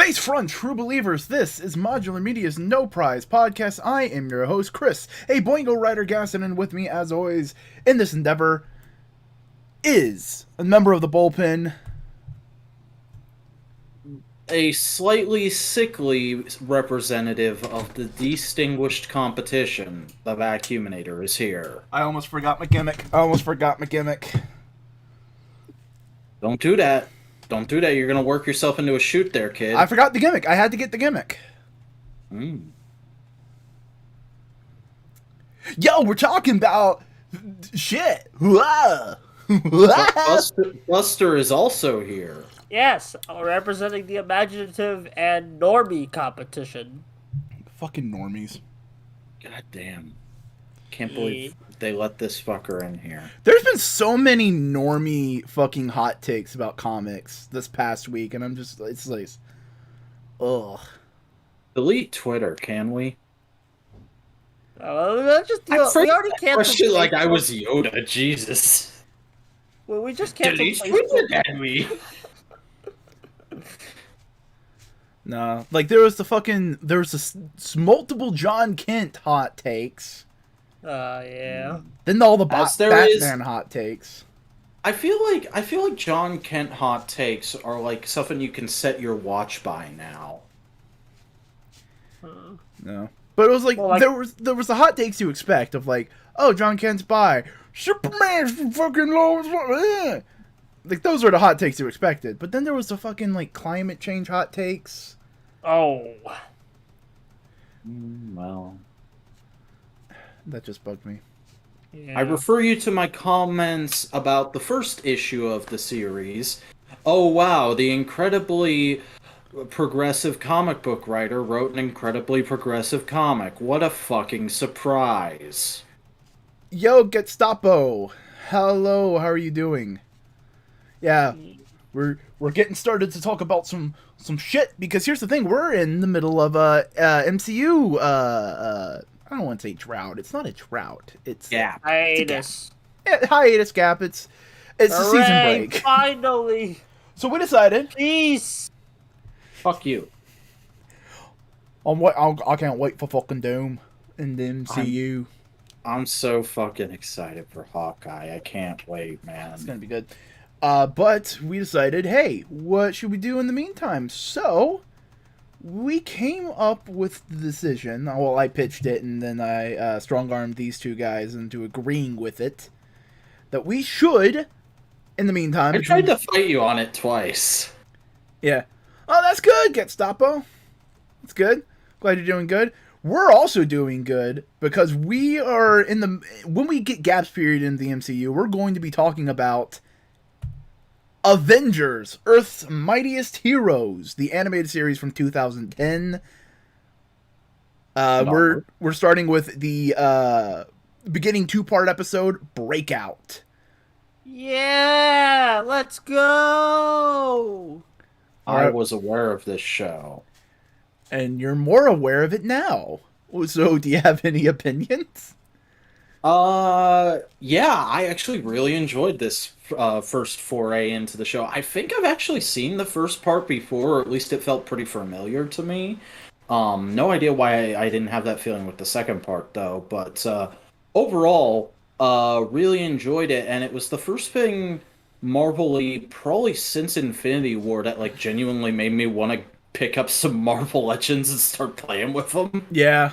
Face front, true believers, this is Modular Media's No Prize podcast. I am your host, Chris, a Boingo Rider Gasson, and with me, as always, in this endeavor, is a member of the bullpen. A slightly sickly representative of the distinguished competition, the Vacuuminator, is here. I almost forgot my gimmick. Don't do that. Don't do that. You're going to work yourself into a shoot there, kid. I forgot the gimmick. I had to get the gimmick. Yo, we're talking about shit. Buster is also here. Yes, representing the imaginative and normie competition. Fucking normies. God damn. Can't believe they let this fucker in here. There's been so many normie fucking hot takes about comics this past week, and I'm just, it's like, ugh. Delete Twitter, can we? We already canceled. Shit like I was Yoda, Jesus. Well, we just canceled. Delete Twitter, can we? No, like there was multiple John Kent hot takes. Yeah. Then all the Batman hot takes. I feel like John Kent hot takes are like something you can set your watch by now. No, but it was like, there was the hot takes you expect of like, oh, John Kent's by Superman's fucking low. Like those were the hot takes you expected. But then there was the fucking like climate change hot takes. Oh. Well. That just bugged me. Yeah. I refer you to my comments about the first issue of the series. Oh wow, the incredibly progressive comic book writer wrote an incredibly progressive comic. What a fucking surprise. Yo, Gestapo. Hello, how are you doing? Yeah, we're getting started to talk about some shit, because here's the thing, we're in the middle of MCU I don't want to say drought. It's not a drought. It's gap. Hiatus. Hiatus gap. It's the season break. Finally. So we decided. Peace. Fuck you. I can't wait for fucking Doom in the MCU. I'm so fucking excited for Hawkeye. I can't wait, man. It's gonna be good. But we decided, hey, what should we do in the meantime? So we came up with the decision. Well, I pitched it, and then I strong-armed these two guys into agreeing with it, that we should, in the meantime... I tried to fight you on it twice. Yeah. Oh, that's good, Gestapo. That's good. Glad you're doing good. We're also doing good, because we are in the... When we get gaps period in the MCU, we're going to be talking about Avengers Earths Mightiest Heroes, the animated series from 2010. We're starting with the beginning 2-part episode, Breakout. Yeah, let's go. I was aware of this show. And you're more aware of it now. So do you have any opinions? Yeah, I actually really enjoyed this first foray into the show. I think I've actually seen the first part before, or at least it felt pretty familiar to me. No idea why I didn't have that feeling with the second part, though. But overall, really enjoyed it, and it was the first thing Marvel-y probably since Infinity War that like genuinely made me want to pick up some Marvel Legends and start playing with them. Yeah.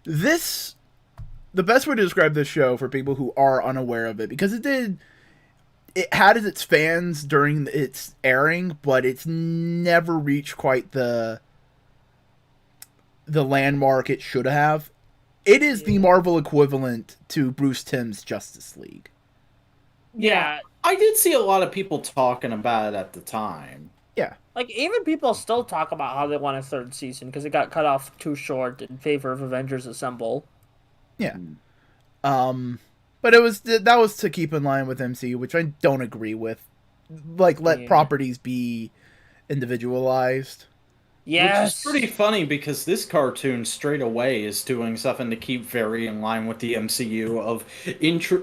The best way to describe this show for people who are unaware of it, because it had its fans during its airing, but it's never reached quite the landmark it should have. It is the Marvel equivalent to Bruce Timm's Justice League. Yeah. I did see a lot of people talking about it at the time. Yeah. Like, even people still talk about how they want a third season, because it got cut off too short in favor of Avengers Assemble. Yeah. But that was to keep in line with MCU, which I don't agree with. Like, let properties be individualized. Yes. Which is pretty funny, because this cartoon straight away is doing something to keep very in line with the MCU of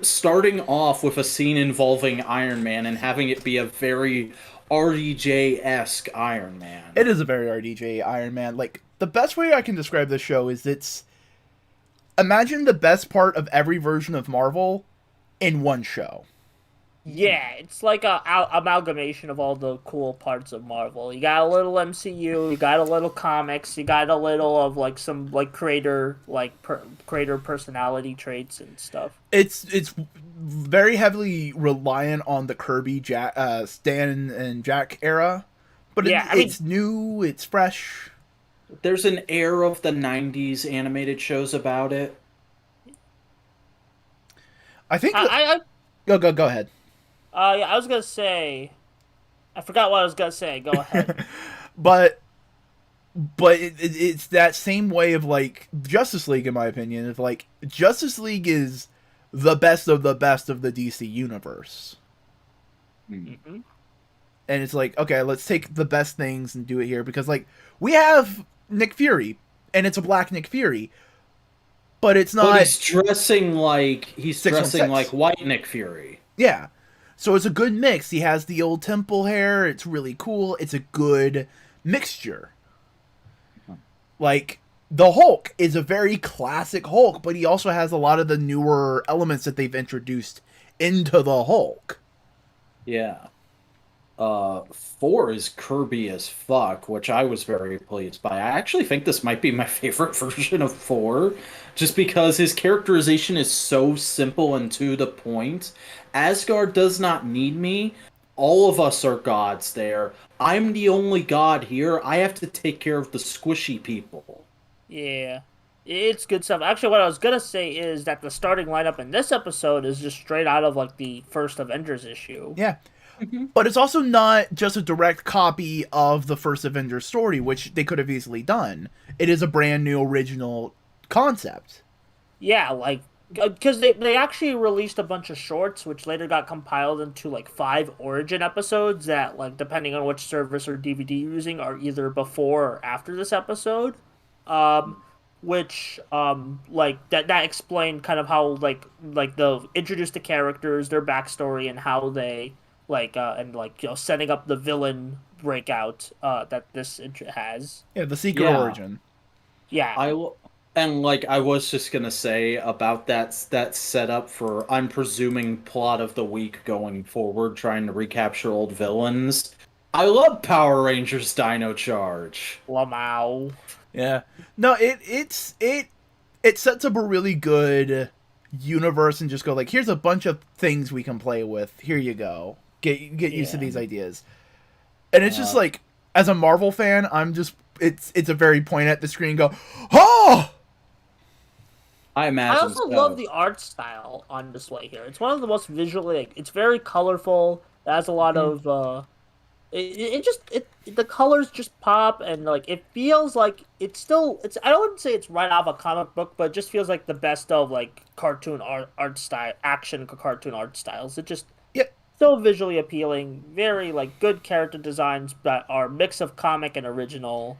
starting off with a scene involving Iron Man and having it be a very RDJ-esque Iron Man. It is a very RDJ Iron Man. Like, the best way I can describe this show is imagine the best part of every version of Marvel in one show. Yeah, it's like a amalgamation of all the cool parts of Marvel. You got a little MCU, you got a little comics, you got a little of like some like creator personality traits and stuff. It's very heavily reliant on the Kirby, Stan and Jack era, but Yeah, it's new, it's fresh. There's an air of the 90s animated shows about it. I think. I Go ahead. yeah, I was gonna say, I forgot what I was gonna say. Go ahead. but it's that same way of like Justice League, in my opinion. Of like Justice League is the best of the DC universe. Mm-hmm. And it's like, okay, let's take the best things and do it here because like we have Nick Fury, and it's a black Nick Fury, but it's not. But he's dressing like white Nick Fury. Yeah. So it's a good mix. He has the old temple hair. It's really cool. It's a good mixture. Like, the Hulk is a very classic Hulk, but he also has a lot of the newer elements that they've introduced into the Hulk. Yeah. 4 is Kirby as fuck, which I was very pleased by. I actually think this might be my favorite version of 4, just because his characterization is so simple and to the point. Asgard does not need me. All of us are gods there. I'm the only god here. I have to take care of the squishy people. Yeah, it's good stuff. Actually, what I was gonna say is that the starting lineup in this episode is just straight out of like the first Avengers issue. Yeah. But it's also not just a direct copy of the first Avengers story, which they could have easily done. It is a brand new original concept. Yeah, like, because they actually released a bunch of shorts, which later got compiled into like 5 origin episodes that, like, depending on which service or DVD you're using, are either before or after this episode. Which like that explained kind of how like the introduced the characters, their backstory, and how they setting up the villain Breakout that this has. Yeah, the secret origin. Yeah. I was just gonna say about that setup for, I'm presuming, plot of the week going forward, trying to recapture old villains. I love Power Rangers Dino Charge. Lamau. Yeah. No, it sets up a really good universe and just go like, here's a bunch of things we can play with. Here you go. Get used to these ideas. And it's just like, as a Marvel fan, I'm just it's a very point at the screen and go, oh! I imagine. I also love the art style on display here. It's one of the most visually, like, it's very colorful. It has a lot of the colors just pop, and like it feels like it's I don't want to say it's right out of a comic book, but it just feels like the best of like cartoon art style, action cartoon art styles. It just so visually appealing, very like good character designs that are a mix of comic and original.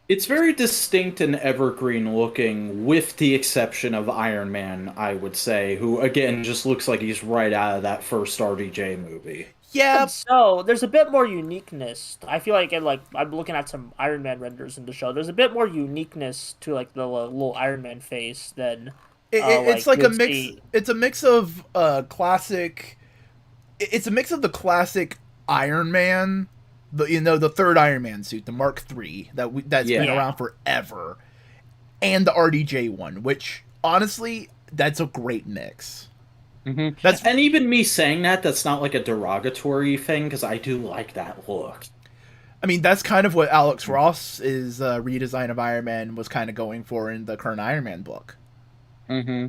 It's very distinct and evergreen looking, with the exception of Iron Man, I would say, who again just looks like he's right out of that first RDJ movie. Yeah. And so there's a bit more uniqueness. I feel like I'm looking at some Iron Man renders in the show. There's a bit more uniqueness to like the little Iron Man face than it's like a mix. It's a mix of classic. It's a mix of the classic Iron Man, the third Iron Man suit, the Mark III that's been around forever, and the RDJ one, which honestly, that's a great mix. Mm-hmm. And even me saying that's not like a derogatory thing, because I do like that look. I mean, that's kind of what Alex Ross's redesign of Iron Man was kind of going for in the current Iron Man book. Mm-hmm.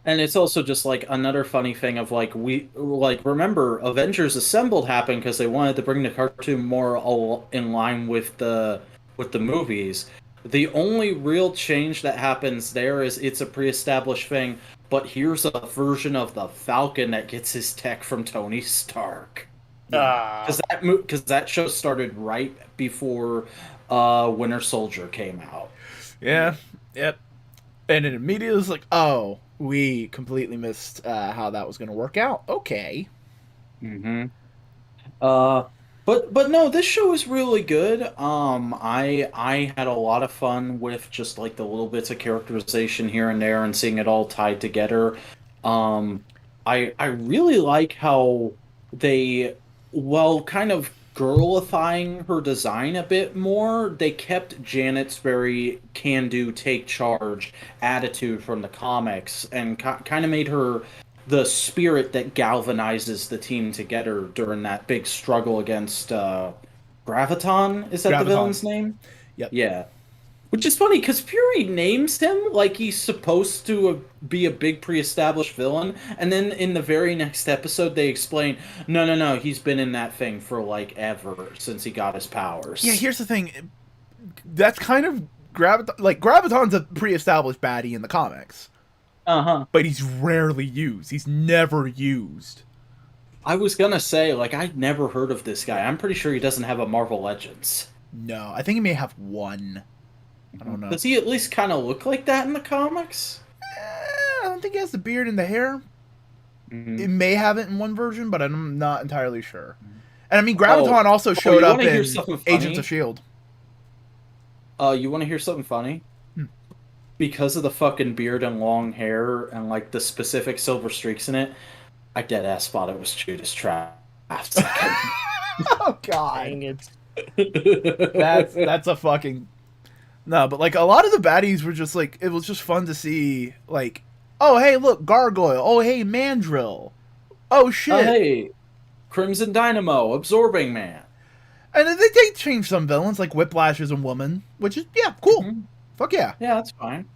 And it's also just like another funny thing of like, remember Avengers Assembled happened because they wanted to bring the cartoon more in line with the movies. The only real change that happens there is it's a pre-established thing, but here's a version of the Falcon that gets his tech from Tony Stark. Because that show started right before Winter Soldier came out. Yeah. Yep. And it immediately was like, oh, we completely missed how that was going to work out. Okay. Mm-hmm. But no, this show is really good. I had a lot of fun with just like the little bits of characterization here and there and seeing it all tied together. Um, I really like how they, well, kind of girlifying her design a bit more. They kept Janet's very can-do, take charge attitude from the comics and kind of made her the spirit that galvanizes the team together during that big struggle against Graviton. Is that the Graviton. villain's name? Yep. Yeah. Which is funny because Fury names him like he's supposed to be a big pre-established villain, and then in the very next episode they explain, no, no, no, he's been in that thing for like ever since he got his powers. Yeah, here's the thing. That's kind of Graviton. Like, Graviton's a pre-established baddie in the comics. Uh-huh. But he's rarely used. He's never used. I was gonna say, like, I'd never heard of this guy. I'm pretty sure he doesn't have a Marvel Legends. No, I think he may have one. I don't know. Does he at least kind of look like that in the comics? I don't think he has the beard and the hair. Mm-hmm. It may have it in one version, but I'm not entirely sure. And I mean, Graviton also showed you up wanna hear in something funny? Agents of S.H.I.E.L.D. You want to hear something funny? Because of the fucking beard and long hair and like the specific silver streaks in it, I dead ass thought it was Judas Traft. Oh, God. Dang it. That's a fucking... No, but like a lot of the baddies were just like, it was just fun to see, like, oh, hey, look, Gargoyle. Oh, hey, Mandrill. Oh, shit. Hey, Crimson Dynamo, Absorbing Man. And then they changed some villains, like Whiplash is a woman, which is, yeah, cool. Mm-hmm. Fuck yeah. Yeah, that's fine.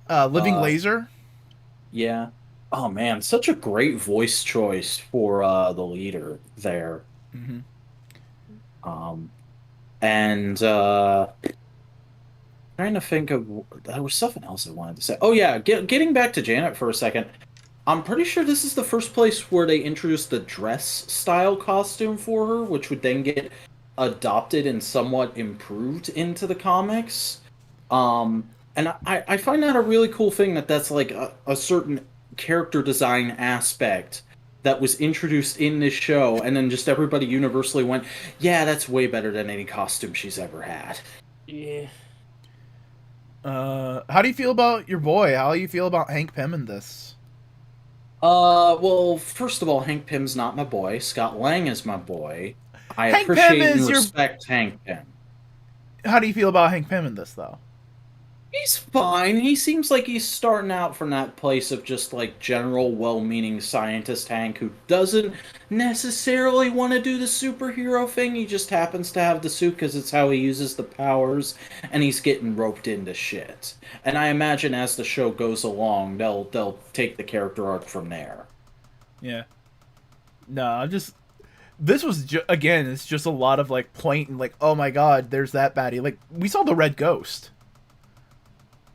Living Laser. Yeah. Oh man, such a great voice choice for the leader there. Mm-hmm. And trying to think of there was something else I wanted to say. Oh yeah, getting back to Janet for a second. I'm pretty sure this is the first place where they introduced the dress style costume for her, which would then get adopted and somewhat improved into the comics. And I find that a really cool thing that's like a certain character design aspect that was introduced in this show, and then just everybody universally went, yeah, that's way better than any costume she's ever had. Yeah. How do you feel about your boy? How do you feel about Hank Pym in this? Well, first of all, Hank Pym's not my boy. Scott Lang is my boy. I Hank Pym appreciate is and your- respect Hank Pym. How do you feel about Hank Pym in this, though? He's fine. He seems like he's starting out from that place of just like general well-meaning scientist Hank who doesn't necessarily want to do the superhero thing. He just happens to have the suit because it's how he uses the powers, and he's getting roped into shit. And I imagine as the show goes along, they'll take the character arc from there. Yeah. No, I'm just... This was, again, it's just a lot of, like, pointing, like, oh my god, there's that baddie. Like, we saw the Red Ghost.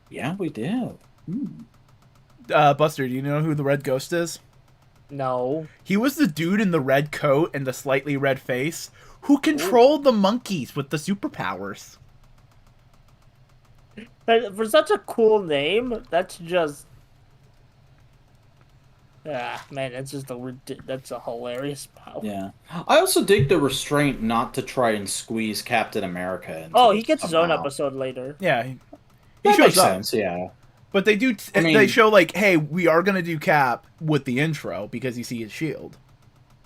Yeah, we did. Buster, do you know who the Red Ghost is? No. He was the dude in the red coat and the slightly red face who controlled the monkeys with the superpowers. For such a cool name, that's just... Ah, man, that's just that's a hilarious power. Yeah. I also dig the restraint not to try and squeeze Captain America into Oh, this he gets his own somehow. episode later. Yeah, he That shows makes up. sense, yeah. But they do. I mean- they show like, hey, we are gonna do Cap with the intro because you see his shield.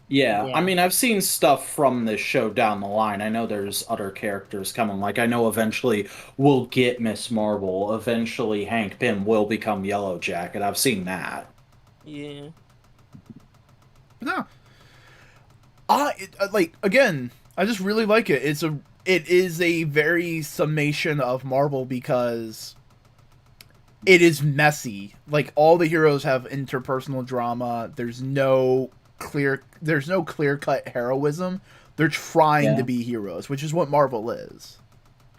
Yeah, Yeah. I mean, I've seen stuff from this show down the line. I know there's other characters coming. Like, I know eventually we'll get Miss Marvel. Eventually, Hank Pym will become Yellow Jacket. I've seen that. Yeah. No, like again, I just really like it. It is a very summation of Marvel because it is messy. Like all the heroes have interpersonal drama. There's no clear cut heroism. They're trying to be heroes, which is what Marvel is.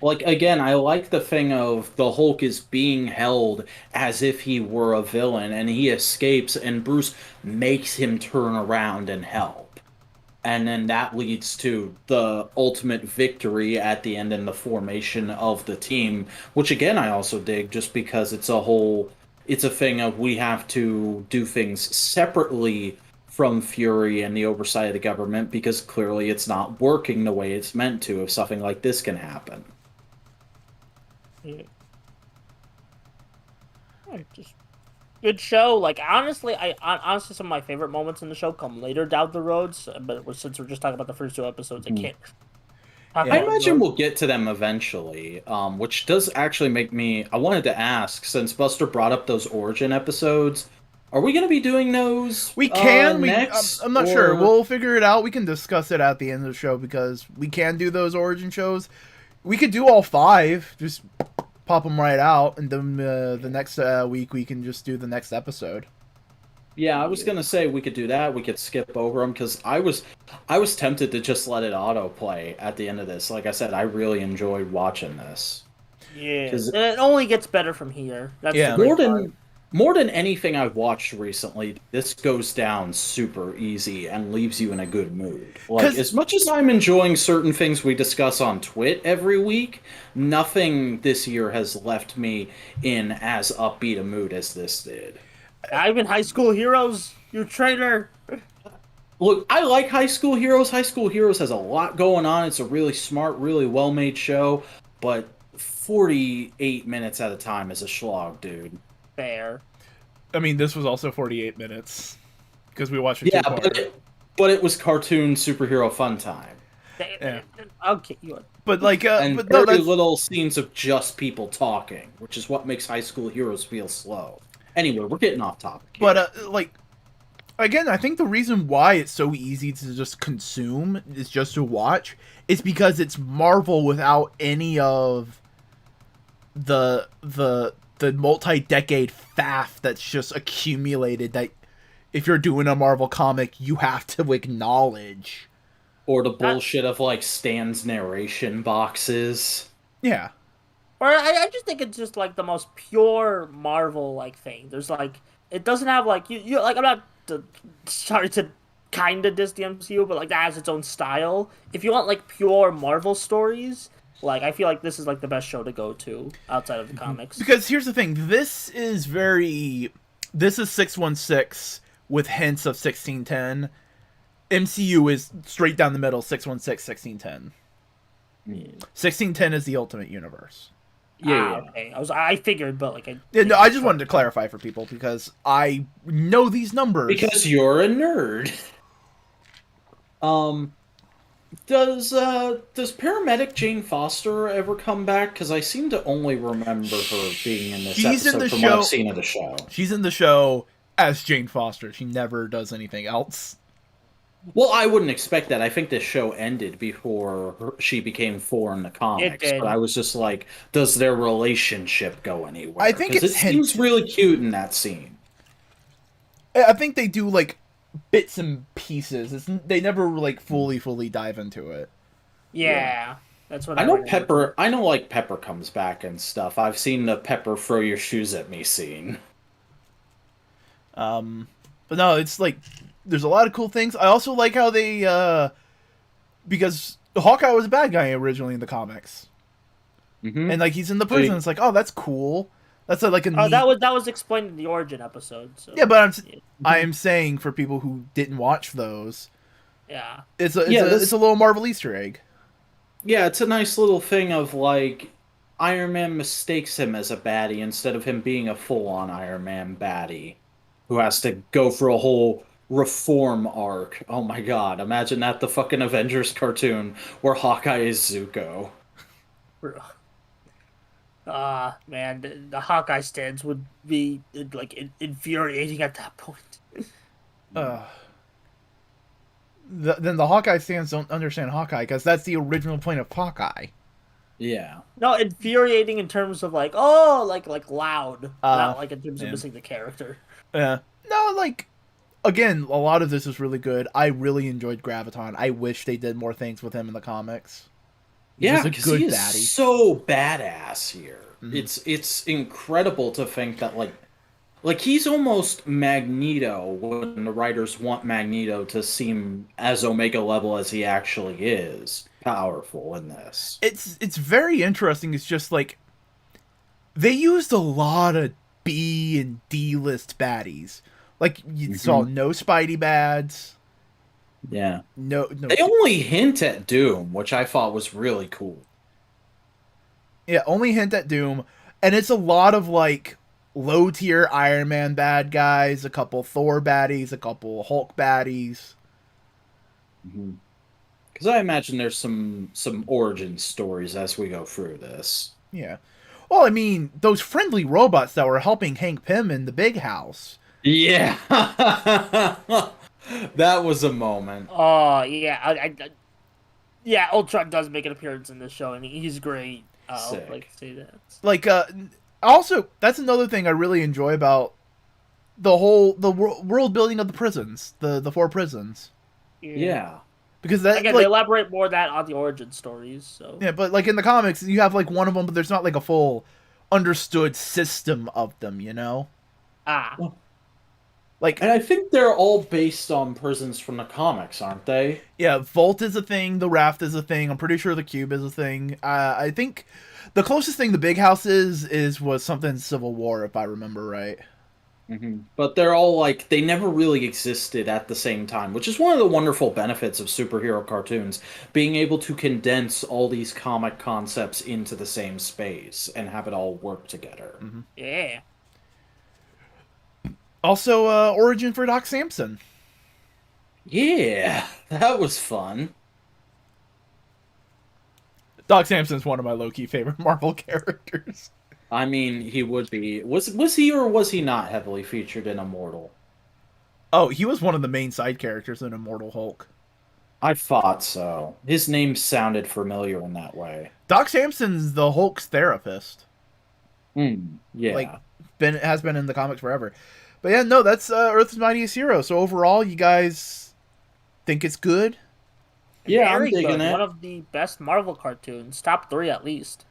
Like, again, I like the thing of the Hulk is being held as if he were a villain, and he escapes, and Bruce makes him turn around and help. And then that leads to the ultimate victory at the end and the formation of the team, which, again, I also dig, just because it's a thing of we have to do things separately from Fury and the oversight of the government, because clearly it's not working the way it's meant to if something like this can happen. Yeah. Just good show. Like honestly, honestly some of my favorite moments in the show come later down the roads. But since we're just talking about the first 2 episodes, I can't. I imagine we'll get to them eventually, which does actually make me... I wanted to ask, since Buster brought up those Origin episodes, are we going to be doing those We can. next? I'm not sure. We'll figure it out. We can discuss it at the end of the show because we can do those Origin shows. We could do all 5. Just pop them right out, and then the next week we can just do the next episode. Yeah, I was gonna say we could do that. We could skip over them because I was tempted to just let it autoplay at the end of this. Like I said, I really enjoyed watching this. Yeah, it only gets better from here. That's Yeah. More than anything I've watched recently, this goes down super easy and leaves you in a good mood. Like, as much as I'm enjoying certain things we discuss on Twit every week, nothing this year has left me in as upbeat a mood as this did. Even High School Heroes, you traitor. Look, I like High School Heroes. High School Heroes has a lot going on. It's a really smart, really well-made show, but 48 minutes at a time is a slog, dude. Fair. I mean, this was also 48 minutes because we watched it. Yeah, but it was cartoon superhero fun time. Yeah. Okay, but like, and but very little scenes of just people talking, which is what makes High School Heroes feel slow. Anyway, we're getting off topic here. But like, again, I think the reason why it's so easy to just consume is just to watch is because it's Marvel without any of the multi-decade faff that's just accumulated that if you're doing a Marvel comic you have to acknowledge, or the bullshit of like Stan's narration boxes. Yeah, or I just think it's just like the most pure Marvel like thing. There's like, it doesn't have like you like, I'm not sorry to kind of diss the MCU, but like that has its own style. If you want like pure Marvel stories, like, I feel like this is, like, the best show to go to outside of the comics. Because here's the thing. This is 616 with hints of 1610. MCU is straight down the middle, 616, 1610. 1610 is the Ultimate Universe. Yeah. Okay. I figured, but, like... I just wanted to clarify for people, because I know these numbers. Because you're a nerd. Does Paramedic Jane Foster ever come back? Because I seem to only remember her being in this episode from what I've seen of the show. She's in the show as Jane Foster. She never does anything else. Well, I wouldn't expect that. I think this show ended before she became 4 in the comics. But I was just like, does their relationship go anywhere? I think it seems really cute in that scene. I think they do, like, bits and pieces. They never like fully dive into it. Yeah. That's what I know. Pepper. I know, like, Pepper comes back and stuff. I've seen the Pepper throw your shoes at me scene. But no, it's like there's a lot of cool things. I also like how they because Hawkeye was a bad guy originally in the comics, and like he's in the prison. It's like, oh, that's cool. That's like a neat... that was explained in the Origin episode. So. Yeah, but I am saying for people who didn't watch those, it's a little Marvel Easter egg. Yeah, it's a nice little thing of like Iron Man mistakes him as a baddie instead of him being a full-on Iron Man baddie who has to go for a whole reform arc. Oh my god, imagine that, the fucking Avengers cartoon where Hawkeye is Zuko. Man, the Hawkeye stands would be, like, infuriating at that point. Then the Hawkeye fans don't understand Hawkeye, because that's the original point of Hawkeye. Yeah. No, infuriating in terms of, like, like loud. Not, like, in terms of missing the character. Yeah. No, like, again, a lot of this is really good. I really enjoyed Graviton. I wish they did more things with him in the comics. Yeah, because he is so badass here. It's incredible to think that like he's almost Magneto when the writers want Magneto to seem as Omega level as he actually is powerful in this. It's very interesting. It's just like they used a lot of B and D list baddies. Like you saw no Spidey bads. Yeah. No. They only hint at Doom, which I thought was really cool. Yeah, only hint at Doom, and it's a lot of like low tier Iron Man bad guys, a couple Thor baddies, a couple Hulk baddies. Because I imagine there's some origin stories as we go through this. Yeah. Well, I mean, those friendly robots that were helping Hank Pym in the big house. Yeah. That was a moment. Oh yeah, yeah. Ultron does make an appearance in this show, and he's great. Sick. Like to say that. Like, also, that's another thing I really enjoy about the world building of the prisons, the 4 prisons. Yeah. Because that, again, like, they elaborate more that on the origin stories. So yeah, but like in the comics, you have like one of them, but there's not like a full understood system of them, you know? Like, And I think they're all based on prisons from the comics, aren't they? yeah, Vault is a thing, the Raft is a thing. I'm pretty sure the Cube is a thing. I think the closest thing the Big House was something Civil War, if I remember right. But they're all like, they never really existed at the same time, which is one of the wonderful benefits of superhero cartoons, being able to condense all these comic concepts into the same space and have it all work together. yeah. Also, origin for Doc Sampson. Yeah, that was fun. Doc Samson's one of my low-key favorite Marvel characters. I mean, he would be. Was he or was he not heavily featured in Immortal? Oh, he was one of the main side characters in Immortal Hulk. I thought so. His name sounded familiar in that way. Doc Samson's the Hulk's therapist. Yeah. Like, has been in the comics forever. But yeah, no, that's Earth's Mightiest Heroes. So overall, you guys think it's good? Yeah, Very I'm digging good. it. One of the best Marvel cartoons, top 3 at least.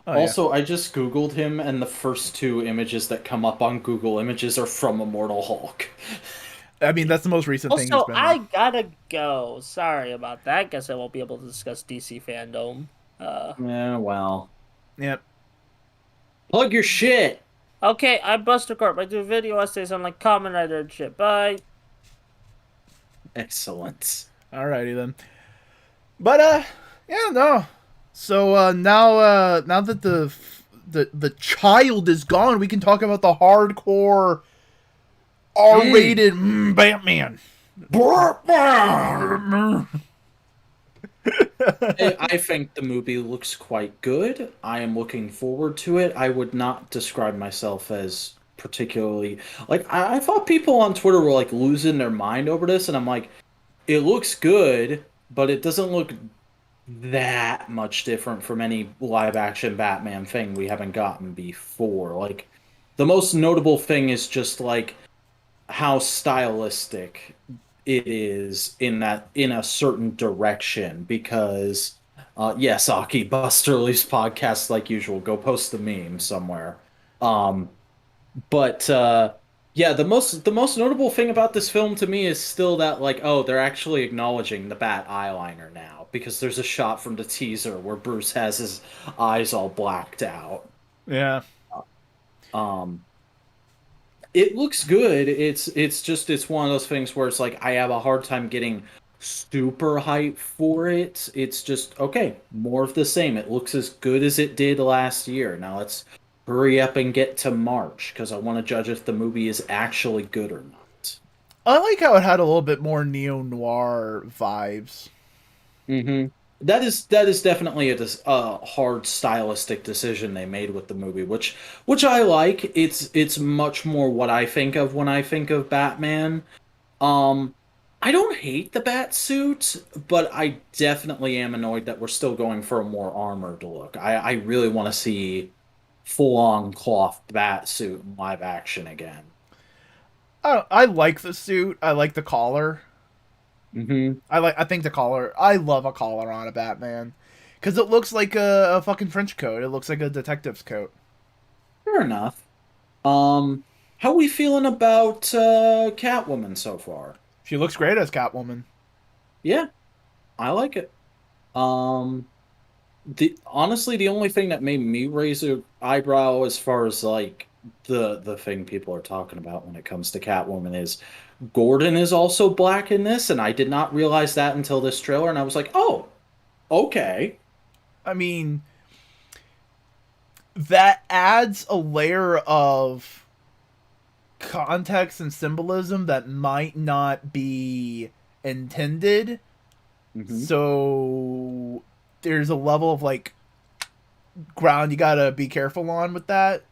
Oh, Also, I just Googled him, and the first 2 images that come up on Google Images are from Immortal Hulk. I mean, that's the most recent thing he's Also, been I in. gotta go. Sorry about that. Guess I won't be able to discuss DC Fandom. Yeah, well. Yep. Plug your shit! Okay, I'm Buster Corp. I do video essays on like Kamen Rider and shit. Bye. Excellent. Alrighty then. But yeah, no. So now that the child is gone, we can talk about the hardcore R-rated Batman. I think the movie looks quite good. I am looking forward to it. I would not describe myself as particularly like I thought people on Twitter were like losing their mind over this, and I'm like, it looks good, but it doesn't look that much different from any live action Batman thing we haven't gotten before. Like, the most notable thing is just like how stylistic it is in a certain direction, because yes, Aki, Buster leaves podcast like usual. Go post the meme somewhere. But yeah, the most notable thing about this film to me is still that, like, oh, they're actually acknowledging the bat eyeliner now, because there's a shot from the teaser where Bruce has his eyes all blacked out. Yeah. It looks good. It's one of those things where it's like I have a hard time getting super hype for it. It's just okay, more of the same. It looks as good as it did last year. Now let's hurry up and get to March, because I want to judge if the movie is actually good or not. I like how it had a little bit more neo-noir vibes. That is definitely a hard stylistic decision they made with the movie, which I like. It's much more what I think of when I think of Batman. I don't hate the bat suit, but I definitely am annoyed that we're still going for a more armored look. I really want to see full-on cloth bat suit in live action again. I like the suit. I like the collar. I think the collar. I love a collar on a Batman, because it looks like a fucking French coat. It looks like a detective's coat. Fair enough. How are we feeling about Catwoman so far? She looks great as Catwoman. Yeah, I like it. Honestly, the only thing that made me raise an eyebrow as far as like the thing people are talking about when it comes to Catwoman is Gordon is also black in this, and I did not realize that until this trailer, and I was like, oh, okay. I mean, that adds a layer of context and symbolism that might not be intended. Hmm. So there's a level of like ground you gotta be careful on with that.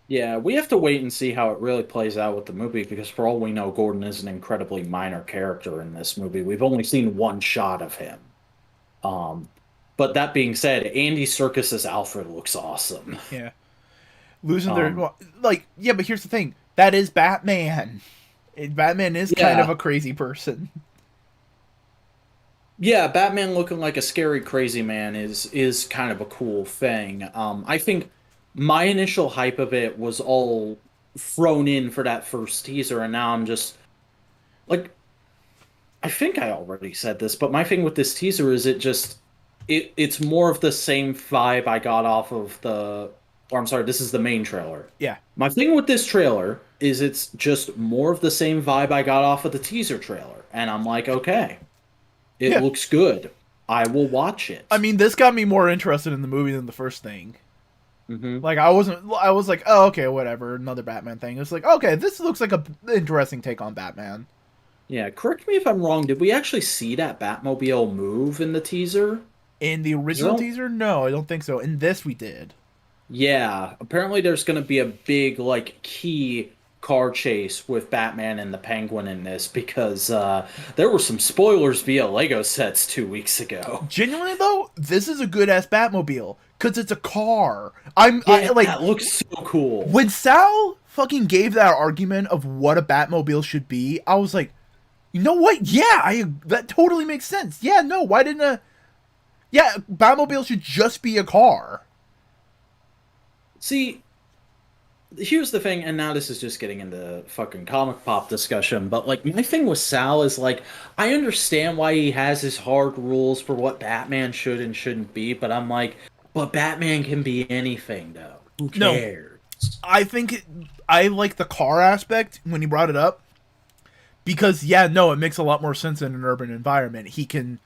Yeah, we have to wait and see how it really plays out with the movie because for all we know, Gordon is an incredibly minor character in this movie. We've only seen one shot of him. Um, but that being said, Andy Serkis's Alfred looks awesome. Yeah, losing their Um, like yeah, but here's the thing: that is Batman. Batman is kind of yeah, a crazy person. yeah, Batman looking like a scary crazy man is kind of a cool thing. I think my initial hype of it was all thrown in for that first teaser, and now I'm just like I think I already said this, but my thing with this teaser is it's more of the same vibe I got off of the or I'm sorry, this is the main trailer. Yeah, My thing with this trailer is it's just more of the same vibe I got off of the teaser trailer. And I'm like, okay, it yeah. looks good. I will watch I it. mean, this got me more interested in the movie than the first thing. Hmm. Like I wasn't. I was like, oh, okay, whatever, another Batman thing. It's like, okay, this looks like a interesting take on Batman. Yeah, correct me if I'm wrong. Did we actually see that Batmobile move in the teaser? In the 'Cause I original don't- teaser, no, I don't think so. In this, we did. Yeah, apparently there's going to be a big, like, key car chase with Batman and the Penguin in this because there were some spoilers via Lego sets 2 weeks ago. Genuinely though, this is a good ass Batmobile because it's a car. I Yeah, like that looks so cool. when Sal fucking gave that argument of what a Batmobile should be. I was like, you know what? Yeah, that totally makes sense. Yeah, no, why didn't a yeah Batmobile should just be a car. See, here's the thing, and now this is just getting into fucking comic pop discussion, but like my thing with Sal is like I understand why he has his hard rules for what Batman should and shouldn't be, but I'm like, but Batman can be anything though. Who No, cares? I think I like the car aspect when he brought it up because yeah, no, it makes a lot more sense in an urban environment. He can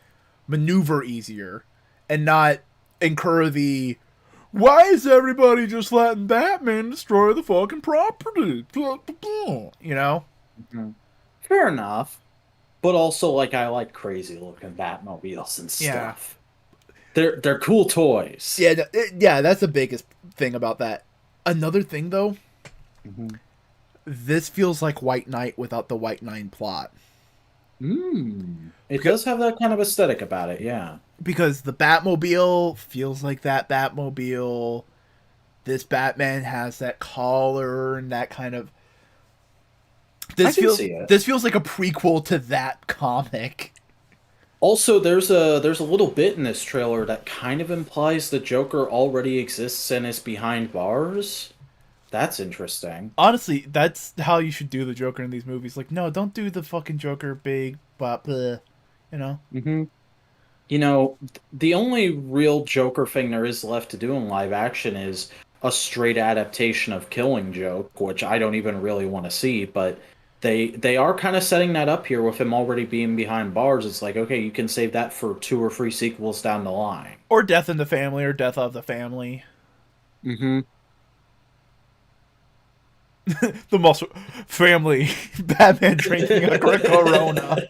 maneuver easier and not incur the why is everybody just letting Batman destroy the fucking property? You know? Mhm. Fair enough. But also like I like crazy looking Batmobiles and Yeah. stuff. They're cool toys. Yeah, yeah, that's the biggest thing about that. Another thing though, Mhm. this feels like White Knight without the White Knight plot. It does have that kind of aesthetic about it, yeah. Because the Batmobile feels like that Batmobile. This Batman has that collar and that kind of I can see it. this feels like a prequel to that comic. Also, there's a little bit in this trailer that kind of implies the Joker already exists and is behind bars. That's interesting. Honestly, that's how you should do the Joker in these movies. Like, no, don't do the fucking Joker big, but you know. Hmm. You know, the only real Joker thing there is left to do in live action is a straight adaptation of Killing Joke, which I don't even really want to see, but they are kind of setting that up here with him already being behind bars. It's like, okay, you can save that for 2 or 3 sequels down the line. Or Death in the Family, or Death of the Family. Mm-hmm. The muscle family. Batman drinking a Corona.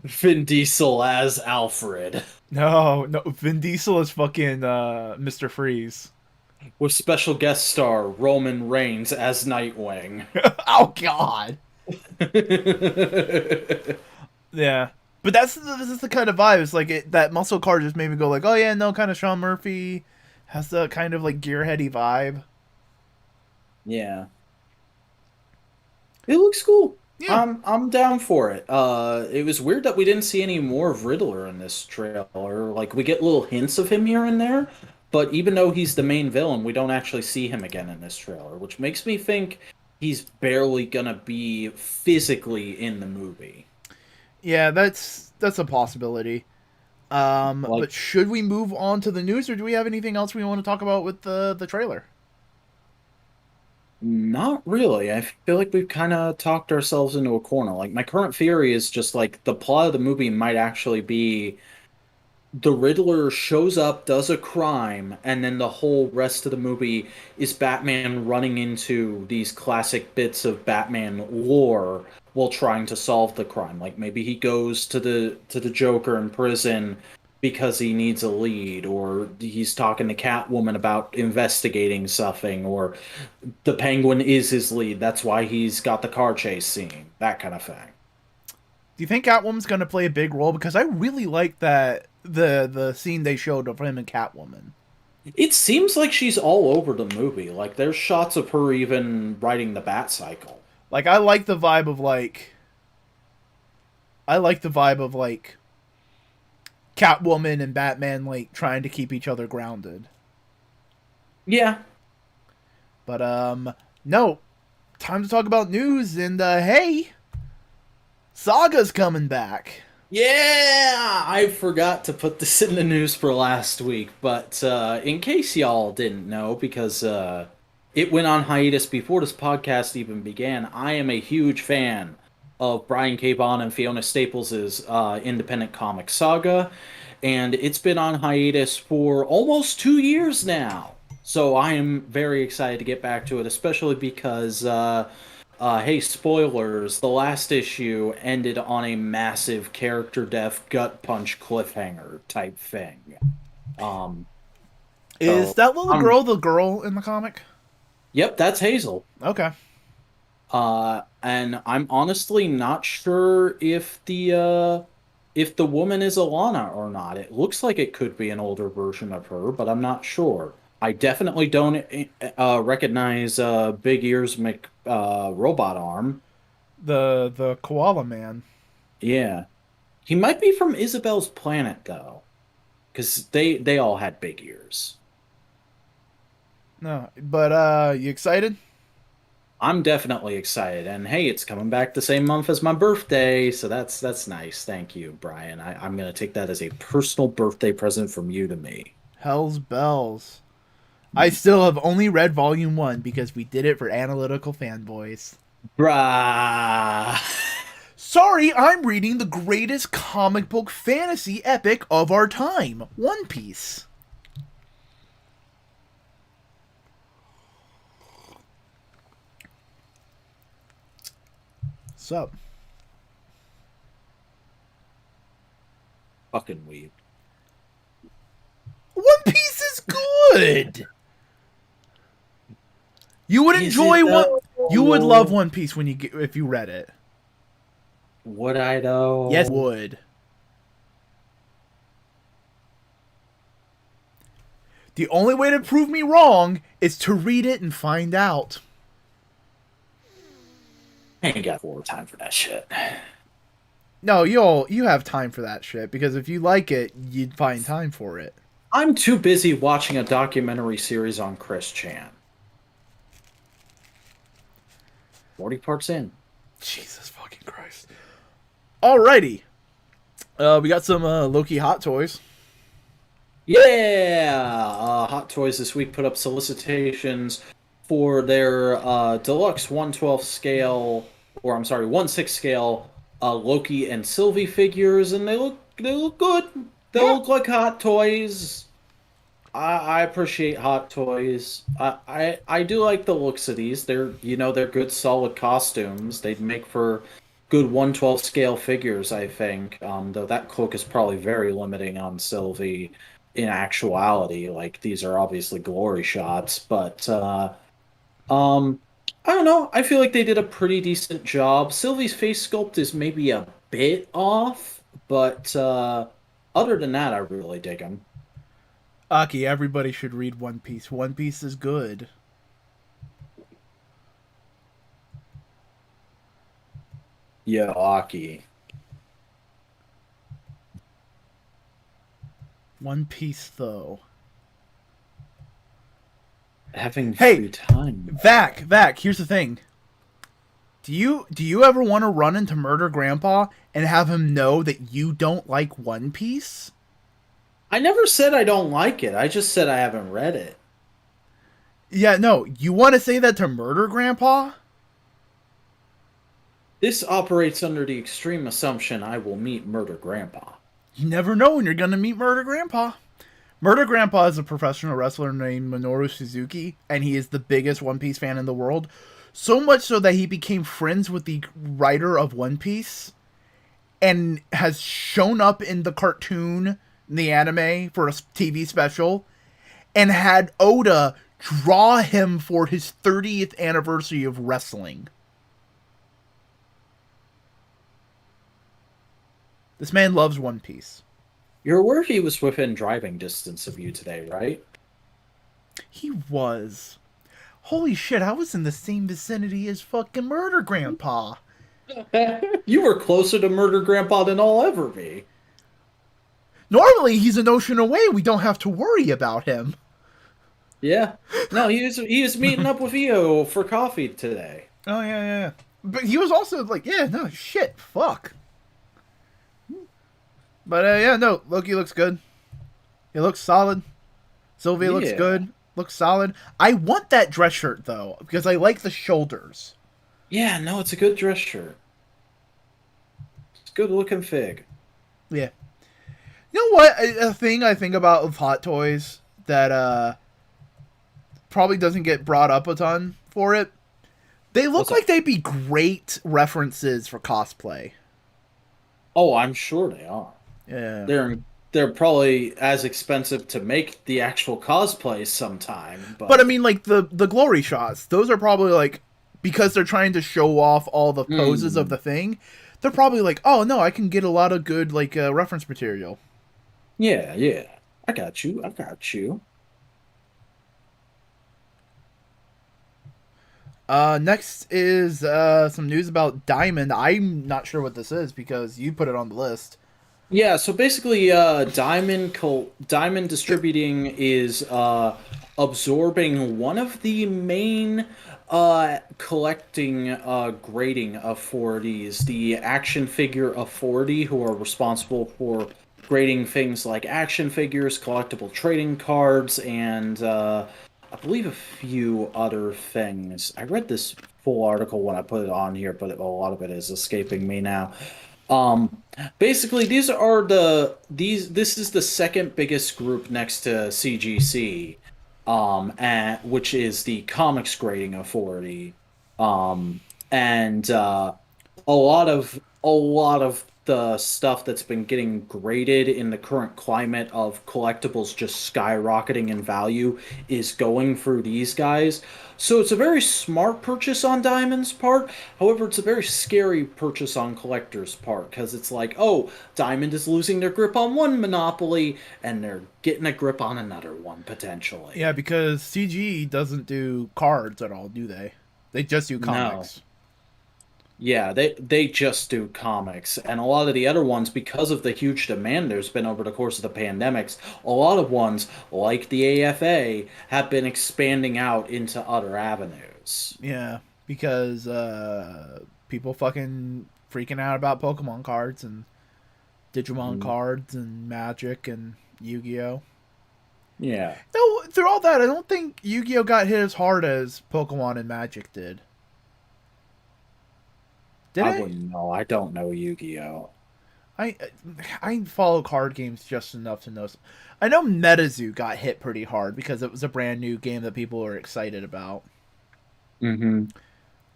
Vin Diesel as Alfred, No, no, Vin Diesel is fucking Mr. Freeze. with special guest star Roman Reigns as Nightwing. Oh God. Yeah, but this is the kind of vibe. It's like that muscle car just made me go like, oh yeah, no, kind of Sean Murphy has the kind of like gearheady vibe. Yeah. It looks cool. Yeah, I'm down for it. It was weird that we didn't see any more of Riddler in this trailer. Like we get little hints of him here and there, but even though he's the main villain, we don't actually see him again in this trailer, which makes me think he's barely gonna be physically in the movie. yeah, that's a possibility. Like, But should we move on to the news, or do we have anything else we want to talk about with the trailer? not really. I feel like we've kind of talked ourselves into a corner. Like, my current theory is just like the plot of the movie might actually be the Riddler shows up, does a crime, and then the whole rest of the movie is Batman running into these classic bits of Batman lore while trying to solve the crime. Like maybe he goes to the Joker in prison because he needs a lead, or he's talking to Catwoman about investigating something, or the Penguin is his lead. That's why he's got the car chase scene, that kind of thing. Do you think Catwoman's going to play a big role? Because I really like that the scene they showed of him and Catwoman. It seems like she's all over the movie. Like there's shots of her even riding the bat cycle. Like I like the vibe of like Catwoman and Batman like trying to keep each other grounded. Yeah. But no, time to talk about news and hey, Saga's coming back. Yeah, I forgot to put this in the news for last week, but in case y'all didn't know, because it went on hiatus before this podcast even began, I am a huge fan of Brian K. Vaughan and Fiona Staples' independent comic Saga, and it's been on hiatus for almost 2 years now. So I am very excited to get back to it, especially because hey, spoilers, the last issue ended on a massive character death, gut punch cliffhanger type thing. Is that little girl the girl in the comic? Yep, that's Hazel. Okay. And I'm honestly not sure if the woman is Alana or not. It looks like it could be an older version of her, but I'm not sure. I definitely don't recognize Big Ears robot arm. The koala man. Yeah, he might be from Isabel's planet though, because they all had big ears. No, but you excited? I'm definitely excited, and hey, it's coming back the same month as my birthday, so that's nice. Thank you, Brian. I'm gonna take that as a personal birthday present from you to me. Hell's bells. I still have only read Volume 1 because we did it for analytical fanboys. Bruh. Sorry, I'm reading the greatest comic book fantasy epic of our time, One Piece. Sup? Fucking weeb. One Piece is good. You would enjoy one. You would love One Piece if you read it. Would I though? Yes, would. The only way to prove me wrong is to read it and find out. I ain't got more time for that shit. No, you have time for that shit because if you like it, you'd find time for it. I'm too busy watching a documentary series on Chris Chan. 40 parts in. Jesus fucking Christ. Alrighty. We got some Loki Hot Toys. Yeah! Hot Toys this week put up solicitations for their deluxe 1/12 scale, or I'm sorry, 1/6 scale Loki and Sylvie figures, and they look good. They look like Hot Toys. I appreciate Hot Toys. I do like the looks of these. They're good solid costumes. They'd make for good 1/12 scale figures, I think. Though that cloak is probably very limiting on Sylvie in actuality. Like these are obviously glory shots, but I don't know. I feel like they did a pretty decent job. Sylvie's face sculpt is maybe a bit off, but other than that, I really dig them. Aki, everybody should read One Piece. One Piece is good. Yeah, Aki. One Piece, though. Having free time. Vac, here's the thing. Do you ever want to run into Murder Grandpa and have him know that you don't like One Piece? I never said I don't like it. I just said I haven't read it. Yeah, no, you want to say that to Murder Grandpa? This operates under the extreme assumption I will meet Murder Grandpa. You never know when you're gonna meet Murder Grandpa. Murder Grandpa is a professional wrestler named Minoru Suzuki, and he is the biggest One Piece fan in the world. So much so that he became friends with the writer of One Piece and has shown up in the cartoon, in the anime, for a TV special, and had Oda draw him for his 30th anniversary of wrestling. This man loves One Piece. You're aware he was within driving distance of you today, right? He was. Holy shit, I was in the same vicinity as fucking Murder Grandpa. You were closer to Murder Grandpa than I'll ever be. Normally, he's an ocean away. We don't have to worry about him. Yeah. No, he was meeting up with EO for coffee today. Oh, yeah. But he was also like, yeah, no, shit, fuck. But, yeah, no, Loki looks good. He looks solid. Sylvie looks Yeah. good. Looks solid. I want that dress shirt, though, because I like the shoulders. Yeah, no, it's a good dress shirt. It's a good looking fig. Yeah. You know what? A thing I think about with Hot Toys that probably doesn't get brought up a ton for it. They look What's like that? they'd be great references for cosplay. Oh, I'm sure they are. Yeah. They're probably as expensive to make the actual cosplays sometime, But I mean, like the glory shots, those are probably like, because they're trying to show off all the poses of the thing. They're probably like, oh no, I can get a lot of good like reference material. yeah. I got you. Next is some news about Diamond. I'm not sure what this is because you put it on the list. Yeah, so basically, Diamond Distributing is absorbing one of the main collecting grading authorities, the action figure authority, who are responsible for grading things like action figures, collectible trading cards, and I believe a few other things. I read this full article when I put it on here, but a lot of it is escaping me now. Um, Basically, this is the second biggest group next to CGC, which is the Comics Grading Authority, um, and a lot of the stuff that's been getting graded in the current climate of collectibles just skyrocketing in value is going through these guys. So it's a very smart purchase on Diamond's part. However, it's a very scary purchase on Collector's part because it's like, oh, Diamond is losing their grip on one monopoly and they're getting a grip on another one potentially. Yeah, because CG doesn't do cards at all, do they? They just do comics. Yeah, they just do comics, and a lot of the other ones, because of the huge demand there's been over the course of the pandemics, a lot of ones like the AFA have been expanding out into other avenues. Yeah, because people fucking freaking out about Pokemon cards and Digimon cards and Magic and Yu-Gi-Oh. Yeah, No, through all that, I don't think Yu-Gi-Oh got hit as hard as Pokemon and Magic did. Did I it? wouldn't know. I don't know Yu-Gi-Oh. I I follow card games just enough to know. I know MetaZoo got hit pretty hard because it was a brand new game that people were excited about. Mm-hmm.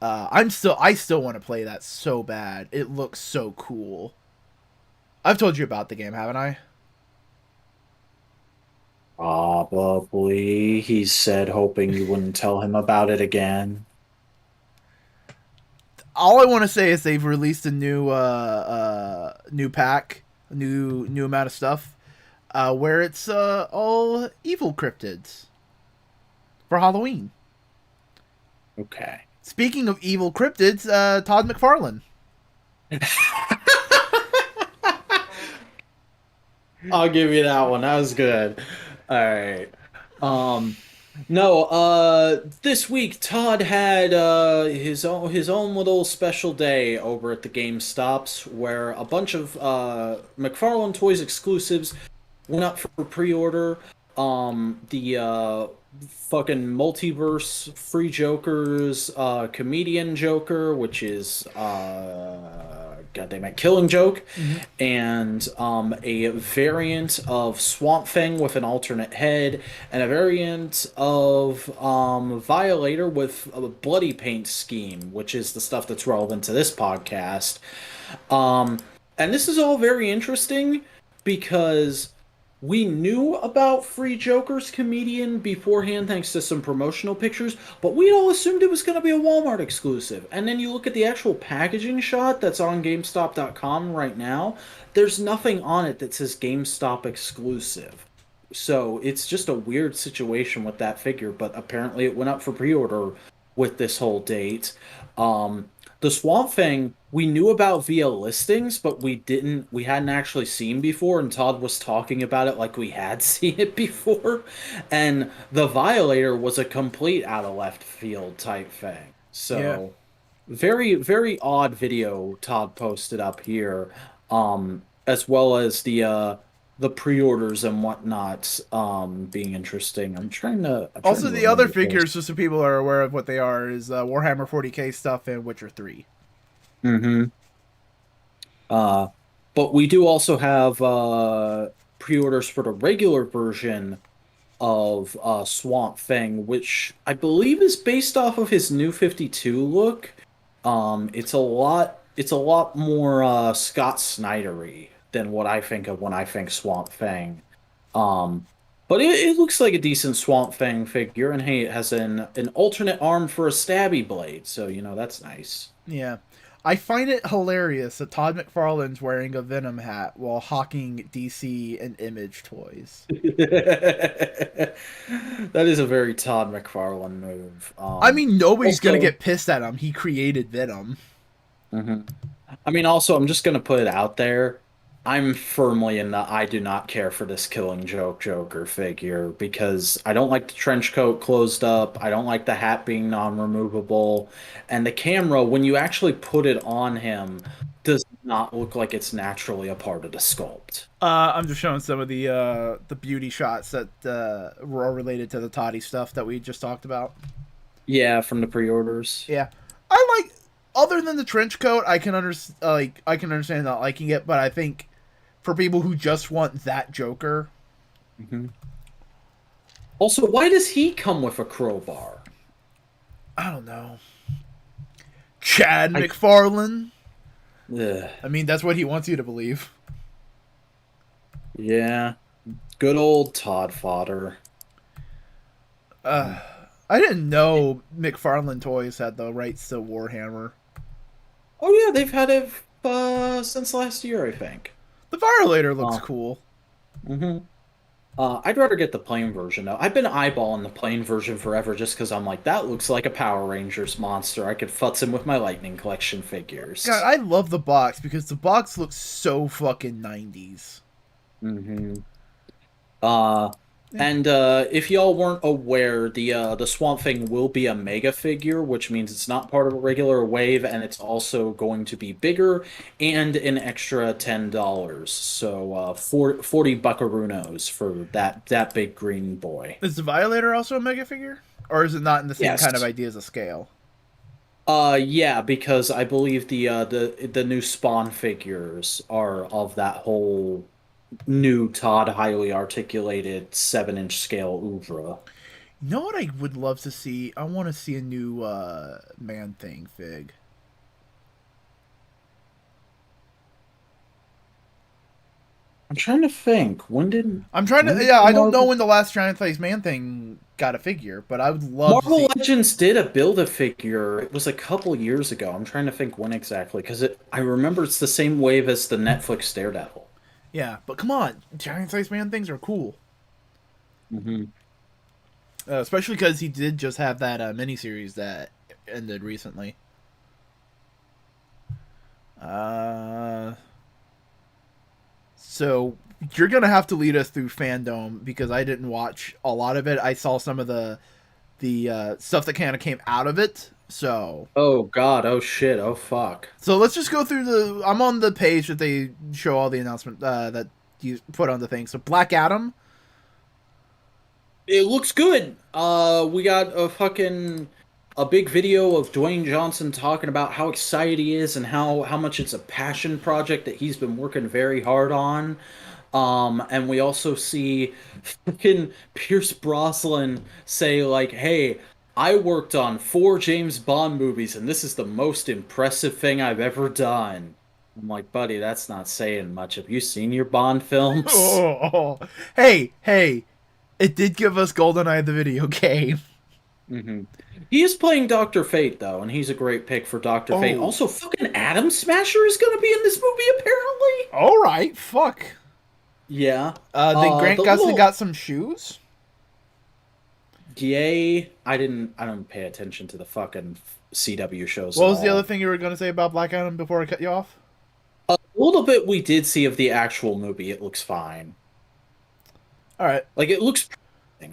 I still want to play that so bad. It looks so cool. I've told you about the game, haven't I? Probably, he said, hoping you wouldn't tell him about it again. All I want to say is they've released a new pack, a new amount of stuff, where it's all evil cryptids for Halloween. Okay. Speaking of evil cryptids, Todd McFarlane. I'll give you that one. That was good. All right. No, this week Todd had his own little special day over at the GameStops where a bunch of McFarlane Toys exclusives went up for pre-order. The fucking multiverse free Jokers, comedian Joker, which is goddamn it, Killing Joke, Mm-hmm. and a variant of Swamp Thing with an alternate head, and a variant of Violator with a bloody paint scheme, which is the stuff that's relevant to this podcast. Um, and this is all very interesting because we knew about Free Joker's comedian beforehand thanks to some promotional pictures, but we all assumed it was going to be a Walmart exclusive. And then you look at the actual packaging shot that's on GameStop.com right now, there's nothing on it that says GameStop exclusive. So it's just a weird situation with that figure, but apparently it went up for pre-order with this whole date. Um, the Swamp Thing we knew about via listings, but we hadn't actually seen before, and Todd was talking about it like we had seen it before. And the Violator was a complete out of left field type thing. Yeah. So very, very odd video Todd posted up here. As well as the pre-orders and whatnot being interesting. I'm trying Also, to the other remember those. figures, just so people are aware of what they are, is Warhammer 40k stuff and Witcher 3. Mm-hmm. Uh, but we do also have pre-orders for the regular version of Swamp Thing, which I believe is based off of his new 52 look. It's a lot more Scott Snydery than what I think of when I think Swamp Thing. Um, but it looks like a decent Swamp Thing figure, and hey, it has an alternate arm for a stabby blade, so that's nice. Yeah. I find it hilarious that Todd McFarlane's wearing a Venom hat while hawking DC and Image toys. That is a very Todd McFarlane move. I mean, nobody's Also, gonna get pissed at him. He created Venom. mhm. I mean, also, I'm just gonna put it out there. I'm firmly in the I do not care for this Killing Joke Joker figure because I don't like the trench coat closed up. I don't like the hat being non-removable, and the camera, when you actually put it on him, does not look like it's naturally a part of the sculpt. I'm just showing some of the beauty shots that were all related to the Toddy stuff that we just talked about. Yeah, from the pre-orders. Yeah, I like. Other than the trench coat, I can I can understand not liking it, but I think for people who just want that Joker, Mhm. Also, why does he come with a crowbar? I don't know. Chad I McFarlane. Ugh. I mean, that's what he wants you to believe. Yeah, good old Todd fodder. Uh, I didn't know McFarlane Toys had the rights to Warhammer. Oh yeah, they've had it since last year, I think. The Violator looks Uh, cool. hmm I'd rather get the plain version though. I've been eyeballing the plain version forever just because I'm like, that looks like a Power Rangers monster. I could futz him with my Lightning Collection God, figures. I love the box because the box looks so fucking 90s. hmm Uh, and if y'all weren't aware, the Swamp Thing will be a mega figure, which means it's not part of a regular wave, and it's also going to be bigger and an extra $10. So 40 buckaroos for that big green boy. Is the Violator also a mega figure? Or is it not in the same kind of Yes. idea as a scale? Yeah, because I believe the new Spawn figures are of that whole new Todd highly articulated 7-inch scale oeuvre. You know what I would love to see? I want to see a new Man-Thing fig. I'm trying to think. I'm trying When to. did Yeah, I don't know Marvel when the last Giant Size Man-Thing got a figure, but I would love to Marvel see. Legends did a build a figure. It was a couple years ago. I'm trying to think when exactly because I remember it's the same wave as the Netflix Daredevil. Yeah, but come on, Giant Size Man-Things are cool. hmm Especially because he did just have that miniseries that ended recently. Uh, so you're gonna have to lead us through Fandom because I didn't watch a lot of it. I saw some of the stuff that kind of came out of it. Oh God! Oh shit! Oh fuck! So let's just go through the. I'm on the page that they show all the announcement that you put on the thing. So Black Adam. It looks good. We got a big video of Dwayne Johnson talking about how excited he is and how much it's a passion project that he's been working very hard on. And we also see fucking Pierce Brosnan say like, "Hey, I worked on 4 James Bond movies, and this is the most impressive thing I've ever done." I'm like, buddy, that's not saying much. Have you seen your Bond films? Oh, hey, hey! It did give us GoldenEye the video game. Hmm. He is playing Doctor Fate though, and he's a great pick for Doctor Fate. Oh. Also, fucking Atom Smasher is going to be in this movie apparently. All right, fuck. Yeah. Then Grant the Gustin little- got some shoes. Yay! I don't pay attention to the fucking CW shows. What at was the all. other thing you were going to say about Black Adam before I cut you off? A little bit we did see of the actual movie. It looks fine. All right, Like it looks.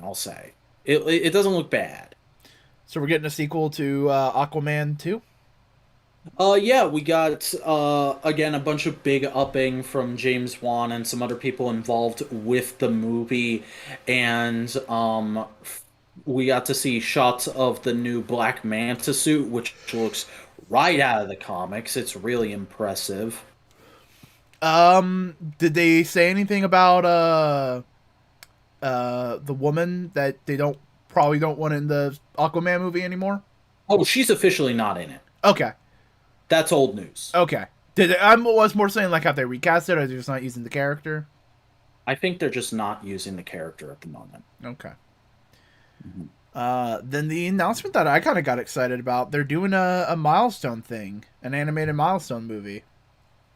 I'll say it doesn't look bad. so we're getting a sequel to Aquaman 2. Yeah, we got again a bunch of big upping from James Wan and some other people involved with the movie, and we got to see shots of the new Black Manta suit, which looks right out of the comics. It's really impressive. Did they say anything about the woman that they probably don't want in the Aquaman movie anymore? Oh, she's officially not in it. Okay. That's old news. Okay. I was more saying like have they recast it or they're just not using the character? I think they're just not using the character at the moment. Okay. Mhm. Then the announcement that I kind of got excited about, they're doing a Milestone thing, an animated Milestone movie.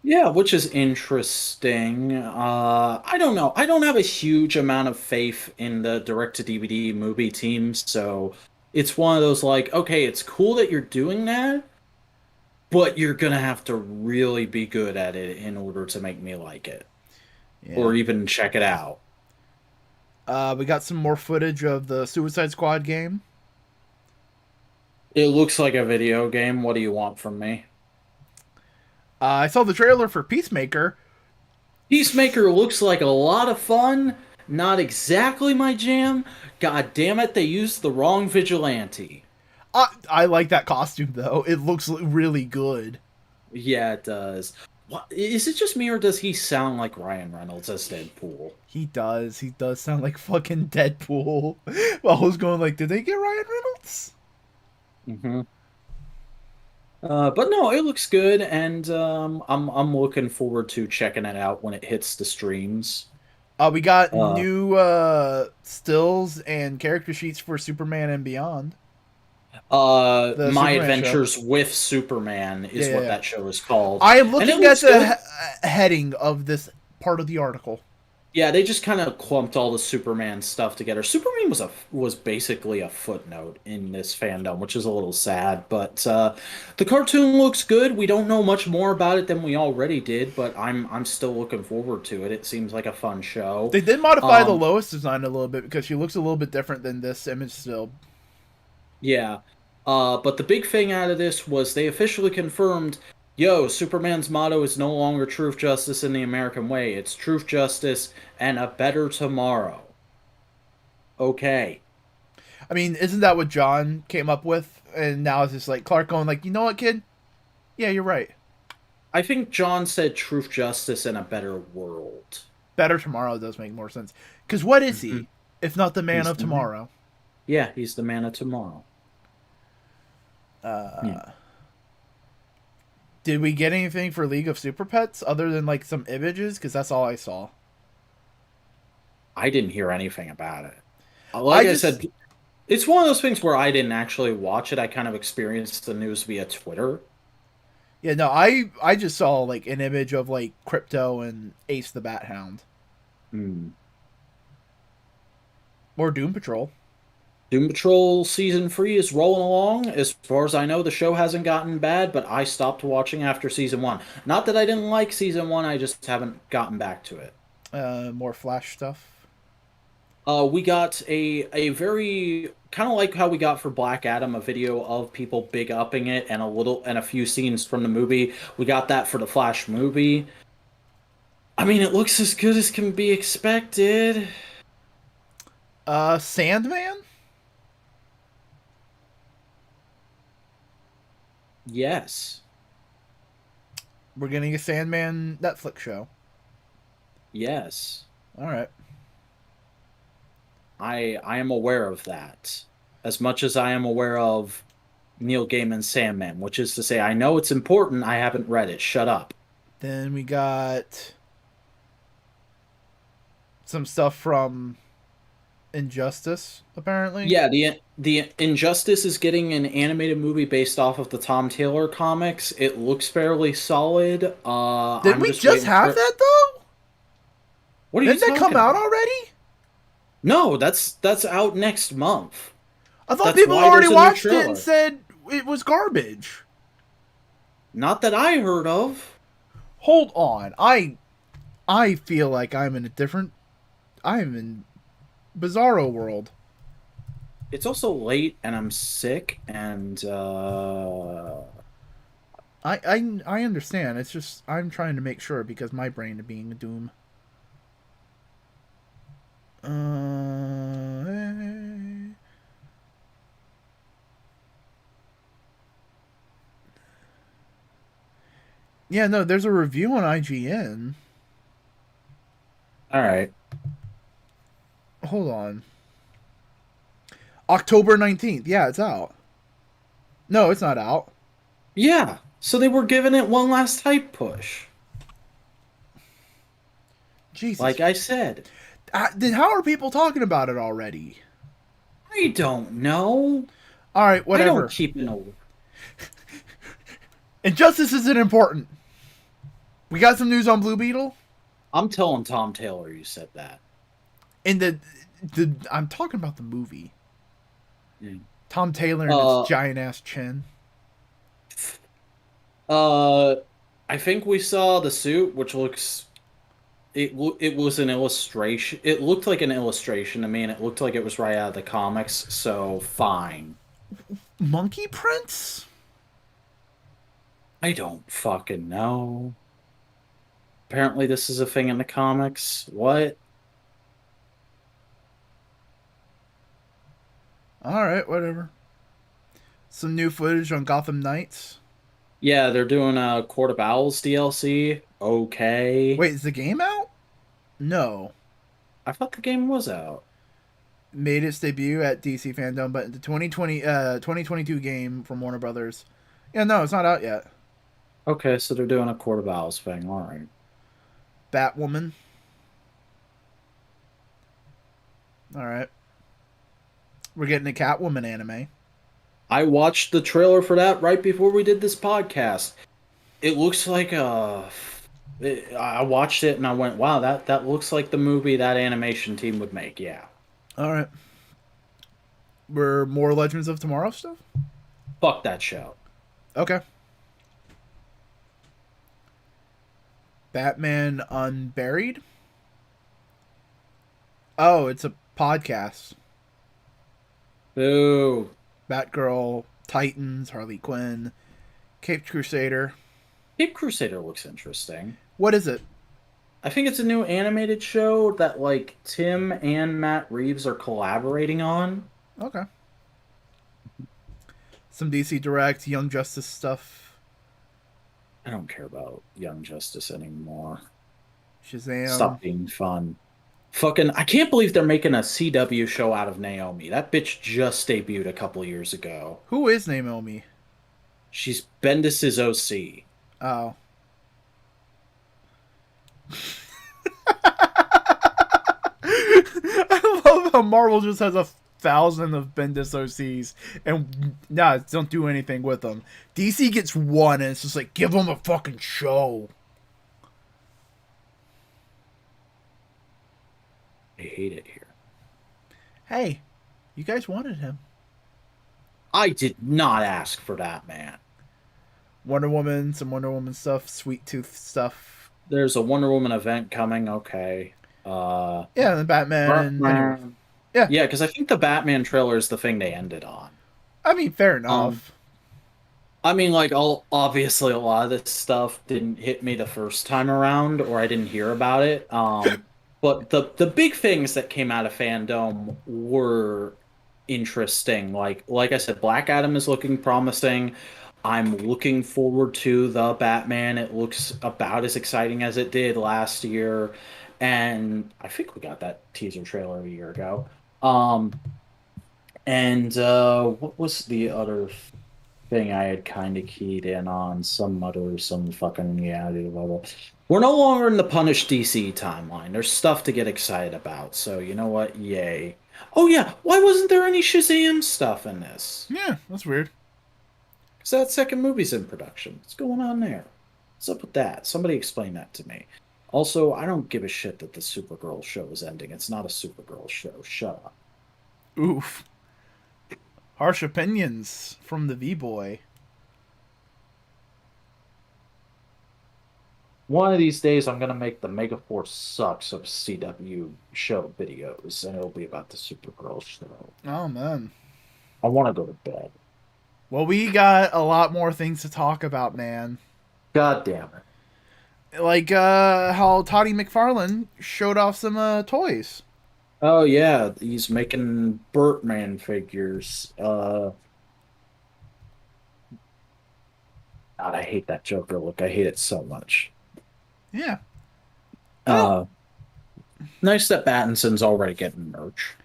Yeah, which is interesting. I don't know. I don't have a huge amount of faith in the direct-to-DVD movie team, so it's one of those like, okay, it's cool that you're doing that, but you're gonna have to really be good at it in order to make me like it, Yeah. or even check it out. We got some more footage of the Suicide Squad game. It looks like a video game. What do you want from me? I saw the trailer for Peacemaker. Peacemaker looks like a lot of fun. Not exactly my jam. God damn it, they used the wrong vigilante. I like that costume though. It looks really good. Yeah, it does. What, is it just me or does he sound like Ryan Reynolds as Deadpool? He does. He does sound like fucking Deadpool. Well, I was going like, did they get Ryan Reynolds? Mm-hmm. But no, it looks good, and I'm looking forward to checking it out when it hits the streams. We got new stills and character sheets for Superman and Beyond. My Superman Adventures with Superman is what that show is called. I am And it looking at looks the good. heading of this part of the article. Yeah, they just kind of clumped all the Superman stuff together. Superman was basically a footnote in this fandom, which is a little sad. But the cartoon looks good. We don't know much more about it than we already did, but I'm still looking forward to it. It seems like a fun show. They did modify the Lois design a little bit because she looks a little bit different than this image still. Yeah. But the big thing out of this was they officially confirmed, yo, Superman's motto is no longer truth, justice, in the American way. It's truth, justice, and a better tomorrow. Okay. I mean, isn't that what John came up with? And now it's just like Clark going like, you know what, kid? Yeah, you're right. I think John said truth, justice, and a better world. Better tomorrow does make more sense. Because what is he, if not the man He's of the tomorrow? Yeah, he's the man of tomorrow. Did we get anything for League of Super Pets other than like some images? Because that's all I saw. I didn't hear anything about it. Like I said, it's one of those things where I didn't actually watch it. I kind of experienced the news via Twitter. Yeah, no, I just saw like an image of like Crypto and Ace the Bat Hound. Or Doom Patrol. Doom Patrol Season 3 is rolling along. As far as I know, the show hasn't gotten bad, but I stopped watching after Season 1. Not that I didn't like Season 1, I just haven't gotten back to it. More Flash stuff. We got a very, kind of like how we got for Black Adam, a video of people big upping it and a few scenes from the movie. We got that for the Flash movie. I mean, it looks as good as can be expected. Sandman? Yes. We're getting a Sandman Netflix show. Yes. All right. I am aware of that. As much as I am aware of Neil Gaiman's Sandman, which is to say, I know it's important, I haven't read it. Shut up. Then we got some stuff from Injustice, apparently. Yeah, the Injustice is getting an animated movie based off of the Tom Taylor comics. It looks fairly solid. Didn't I'm we just just waiting have for... that though? What are you Didn't that talking come out about? already? No, that's out next month. I thought That's people why already there's a new watched it trailer. and said it was garbage. Not that I heard of. Hold on. I feel like I'm in Bizarro world. It's also late and I'm sick and I understand. It's just I'm trying to make sure because my brain is being a doom. Yeah, no, there's a review on IGN. all right. Hold on. October 19th. Yeah, it's out. No, it's not out. Yeah. So they were giving it one last hype push. Jesus. Like I said. Then how are people talking about it already? I don't know. All right, I whatever. don't keep an old. Injustice isn't important. We got some news on Blue Beetle. I'm telling Tom Taylor you said that. In the I'm talking about the movie. Mm. Tom Taylor and his giant ass chin. I think we saw the suit, which looks. It was an illustration. It looked like an illustration to me, and it looked like it was right out of the comics. So fine. Monkey prints? I don't fucking know. Apparently, this is a thing in the comics. What? All right, whatever. Some new footage on Gotham Knights. Yeah, they're doing a Court of Owls DLC. Okay. Wait, is the game out? No. I thought the game was out. Made its debut at DC Fandom, but the 2022 game from Warner Brothers. Yeah, no, it's not out yet. Okay, so they're doing a Court of Owls thing. All right. Batwoman. All right. We're getting a Catwoman anime. I watched the trailer for that right before we did this podcast. It looks like a. I watched it and I went, "Wow, that looks like the movie that animation team would make." Yeah. All right. We're more Legends of Tomorrow stuff? Fuck that show. Okay. Batman Unburied? Oh, it's a podcast. Boo. Batgirl, Titans, Harley Quinn, Caped Crusader. Cape Crusader looks interesting. What is it? I think it's a new animated show that like Tim and Matt Reeves are collaborating on. Okay. Some DC Direct, Young Justice stuff. I don't care about Young Justice anymore. Shazam. Stop being fun. Fucking, I can't believe they're making a CW show out of Naomi. That bitch just debuted a couple years ago. Who is Naomi? She's Bendis's OC. Oh. I love how Marvel just has 1,000 of Bendis OCs and don't do anything with them. DC gets one and it's just like, give them a fucking show. I hate it here. Hey, you guys wanted him. I did not ask for that, man. Wonder Woman, some Wonder Woman stuff, Sweet Tooth stuff. There's a Wonder Woman event coming. Okay. Yeah, and the Batman. Anyway. Yeah, because I think the Batman trailer is the thing they ended on. I mean, fair enough. I mean, like, obviously a lot of this stuff didn't hit me the first time around, or I didn't hear about it. But the big things that came out of Fandom were interesting. Like I said, Black Adam is looking promising. I'm looking forward to the Batman. It looks about as exciting as it did last year, and I think we got that teaser trailer a year ago. Um, and what was the other thing I had kind of keyed in on? Some mutter, some fucking reality level. We're no longer in the Punish DC timeline. There's stuff to get excited about. So you know what? Yay. Oh yeah, why wasn't there any Shazam stuff in this? Yeah, that's weird. Because that second movie's in production. What's going on there? What's up with that? Somebody explain that to me. Also, I don't give a shit that the Supergirl show is ending. It's not a Supergirl show. Shut up. Oof. Harsh opinions from the V-Boy. One of these days, I'm gonna make the Megaforce sucks of CW show videos, and it'll be about the Supergirl show. Oh, man. I want to go to bed. Well, we got a lot more things to talk about, man. God damn it! Like how Toddy McFarlane showed off some toys. Oh yeah, he's making Bertman figures. God, I hate that Joker look. I hate it so much. Yeah. Uh, Nice that Battinson's already getting merch.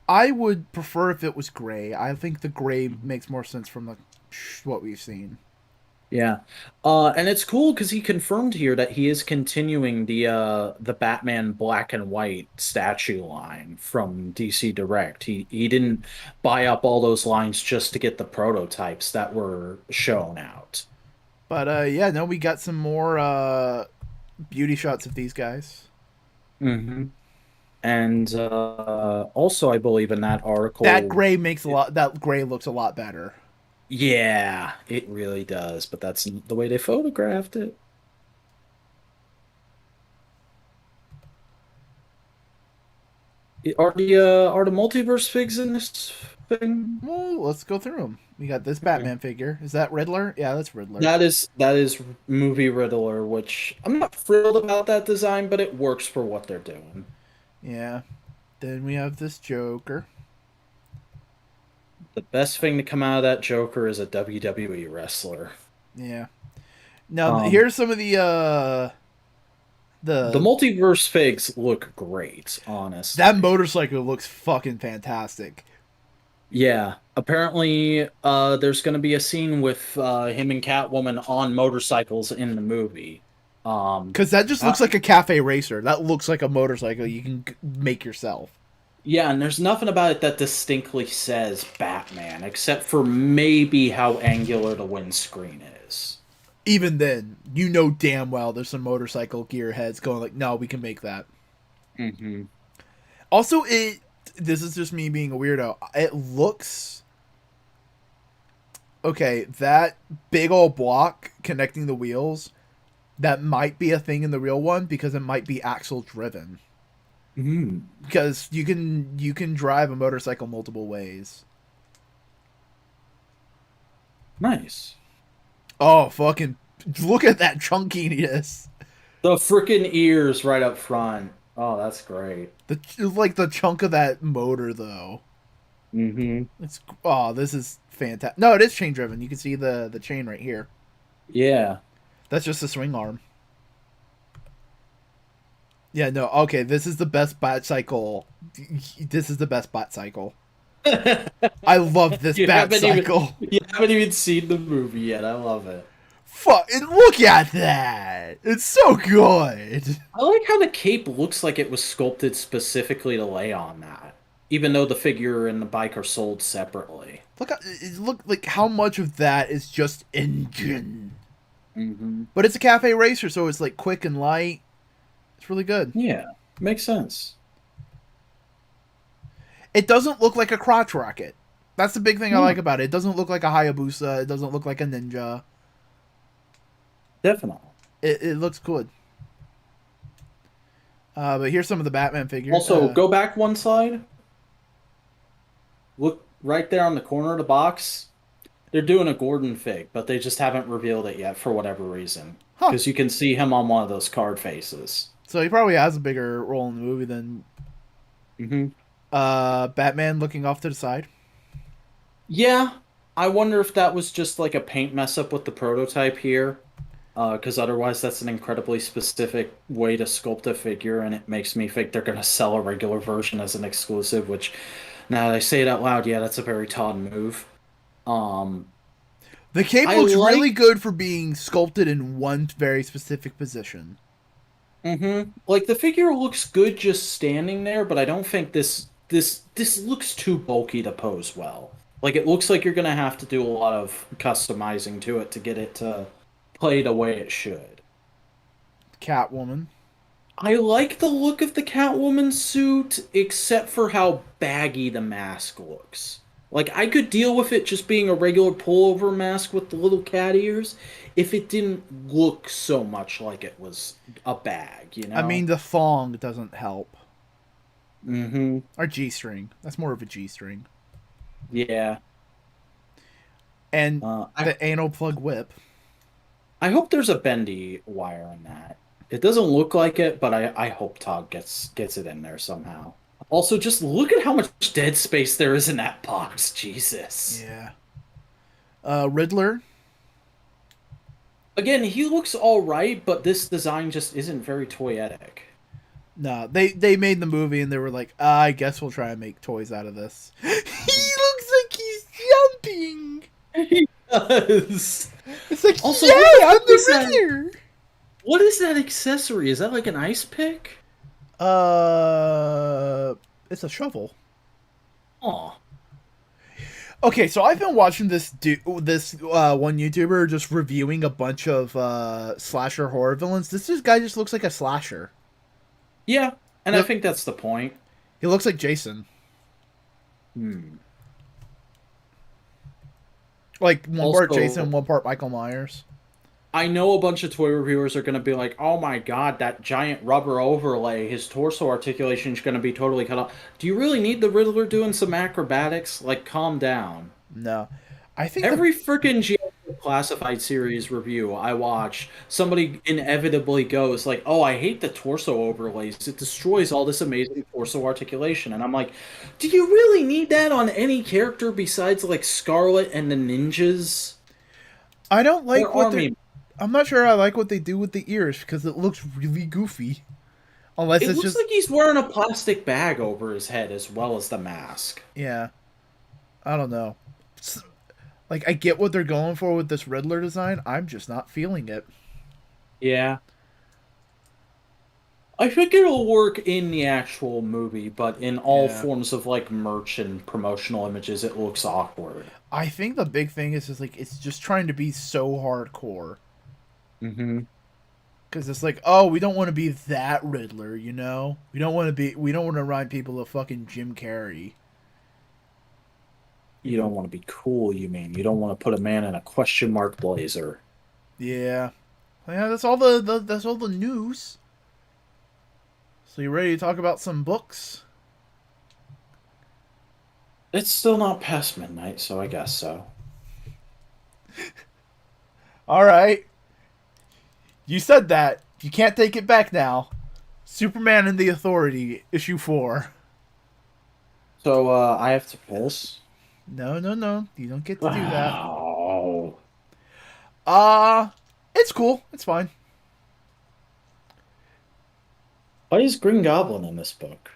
I would prefer if it was gray. I think the gray makes more sense from what we've seen. Yeah. And it's cool because he confirmed here that he is continuing the Batman black and white statue line from DC Direct. He didn't buy up all those lines just to get the prototypes that were shown out. But yeah, no, we got some more beauty shots of these guys. Hmm. And also, I believe in that article, That gray makes a lot. That gray looks a lot better. yeah, it really does, but that's not the way they photographed it. Are the multiverse figs in this thing? Well, let's go through them. We got this Batman figure. Is that Riddler? Yeah, that's Riddler. That is movie Riddler, which I'm not thrilled about that design, but it works for what they're doing. Yeah. Then we have this Joker. The best thing to come out of that Joker is a WWE wrestler. Yeah. Now Um, here's some of the the multiverse figs look great, honestly. that motorcycle looks fucking fantastic. Yeah, apparently, there's going to be a scene with him and Catwoman on motorcycles in the movie. Because that just looks like a cafe racer. That looks like a motorcycle you can make yourself. Yeah, and there's nothing about it that distinctly says Batman, except for maybe how angular the windscreen is. Even then, you know damn well there's some motorcycle gearheads going like, no, we can make that. Hmm. Also, this is just me being a weirdo. It looks okay. That big old block connecting the wheels, that might be a thing in the real one because it might be axle driven. Mm. Because you can drive a motorcycle multiple ways. Nice. Oh, fucking look at that chunkiness. The freaking ears right up front. Oh, that's great. The chunk of that motor though. Hmm. It's this is fantastic. No, it is chain driven. You can see the chain right here. Yeah. That's just a swing arm. Yeah, no, okay, this is the best bat cycle. This is the best bat cycle. I love this You bat haven't even cycle. you haven't even seen the movie yet. I love it. Fuck, and look at that. It's so good. I like how the cape looks like it was sculpted specifically to lay on that, even though the figure and the bike are sold separately. Look like how much of that is just engine. Hmm. But it's a cafe racer, so it's like quick and light. It's really good. Yeah, makes sense. It doesn't look like a crotch rocket. That's the big thing I Hmm. like about it. It doesn't look like a Hayabusa. It doesn't look like a ninja. Definitely. It looks good. But here's some of the Batman figures. Also, go back one slide. Look right there on the corner of the box. they're doing a Gordon fig, but they just haven't revealed it yet for whatever reason. Huh. Because you can see him on one of those card faces. So he probably has a bigger role in the movie than Hmm. Batman looking off to the side. Yeah, I wonder if that was just like a paint mess up with the prototype here. Because otherwise, that's an incredibly specific way to sculpt a figure, and it makes me think they're going to sell a regular version as an exclusive, which, now that I say it out loud, yeah, that's a very Todd move. Um, The cape I looks like- really good for being sculpted in one very specific position. Like, the figure looks good just standing there, but I don't think this looks too bulky to pose well. Like, it looks like you're going to have to do a lot of customizing to it to get it to play the way it should. Catwoman. I like the look of the Catwoman suit, except for how baggy the mask looks. Like, I could deal with it just being a regular pullover mask with the little cat ears if it didn't look so much like it was a bag, you know? I mean, the thong doesn't help. Mm-hmm. Or G-string. That's more of a G-string. Yeah. And I the anal plug whip. hope there's a bendy wire in that. It doesn't look like it, but I hope Todd gets it in there somehow. Also, just look at how much dead space there is in that box. Jesus. Yeah. Riddler. Again, he looks all right, but this design just isn't very toyetic. No, they made the movie and they were like, I guess we'll try and make toys out of this. He looks like he's jumping. He does. It's like, Also, yeah, what the I'm fuck is the that? Riddler. What is that accessory? Is that like an ice pick? It's a shovel. Aw. Okay, so I've been watching this one YouTuber just reviewing a bunch of slasher horror villains. This guy just looks like a slasher. Yeah, and I Yep. think that's the point. He looks like Jason. Like one part Also- Jason, one part Michael Myers. I know a bunch of toy reviewers are going to be like, oh my god, that giant rubber overlay, his torso articulation is going to be totally cut off. Do you really need the Riddler doing some acrobatics? Like, calm down. No, I think Every freaking G.I. Classified series review I watch, somebody inevitably goes like, oh, I hate the torso overlays. It destroys all this amazing torso articulation. And I'm like, do you really need that on any character besides, like, Scarlet and the ninjas? I don't like Or what Army they. I'm not sure I like what they do with the ears because it looks really goofy. Unless It it's looks just like he's wearing a plastic bag over his head as well as the mask. yeah. I don't know. Like I get what they're going for with this Riddler design. I'm just not feeling it. Yeah. I think it'll work in the actual movie, but in all Yeah. forms of like merch and promotional images, it looks awkward. I think the big thing is just like it's just trying to be so hardcore. Mm-hmm. Because it's like, oh, we don't want to be that Riddler, you know? We don't want to remind people of fucking Jim Carrey. You don't want to be cool, you mean? You don't want to put a man in a question mark blazer. Yeah. Yeah, that's all that's all the news. So you ready to talk about some books? It's still not past midnight, so I guess so. All right. You said that. You can't take it back now. Superman and the Authority, issue 4. So, I have to piss. No. You don't get to do that. Wow. It's cool. It's fine. Why is Green Goblin in this book?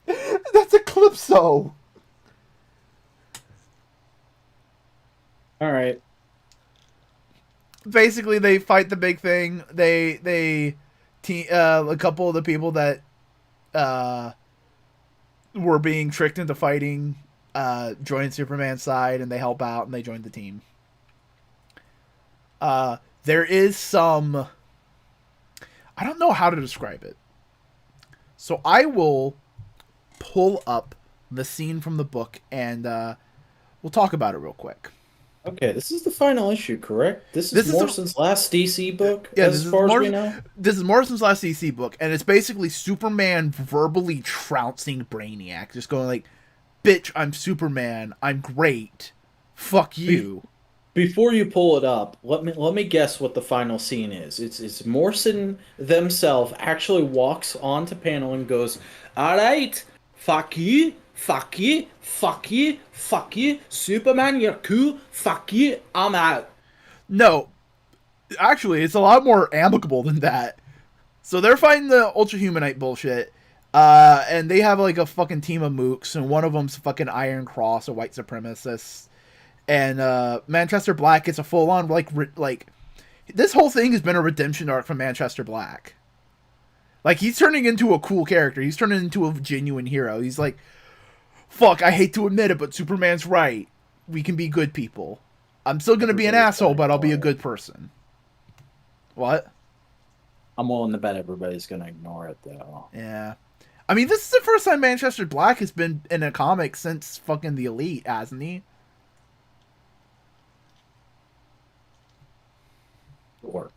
That's Eclipso. Alright. Basically, they fight the big thing. A couple of the people that were being tricked into fighting join Superman's side, and they help out, and they join the team. There is some... I don't know how to describe it. So I will pull up the scene from the book, and we'll talk about it real quick. Okay, this is the final issue, correct? This This is is Morrison's last DC book, Yeah, as far as we know? This is Morrison's last DC book, and it's basically Superman verbally trouncing Brainiac, just going like, "Bitch, I'm Superman. I'm great. Fuck you. Before you pull it up, let me guess what the final scene is. It's Morrison themselves actually walks onto panel and goes, "All right, fuck you, fuck you, fuck you, fuck you, Superman, you're cool, fuck you, I'm out." No, actually, it's a lot more amicable than that. So they're fighting the Ultra Humanite bullshit, and they have like a fucking team of mooks, and one of them's fucking Iron Cross, a white supremacist, and Manchester Black gets a full on like this whole thing has been a redemption arc from Manchester Black. Like he's turning into a cool character. He's turning into a genuine hero. He's like, fuck, I hate to admit it, but Superman's right. We can be good people. I'm still gonna be an asshole, but I'll be a good person. What? I'm willing to bet everybody's gonna ignore it though. Yeah. I mean, this is the first time Manchester Black has been in a comic since fucking the Elite, hasn't he? Or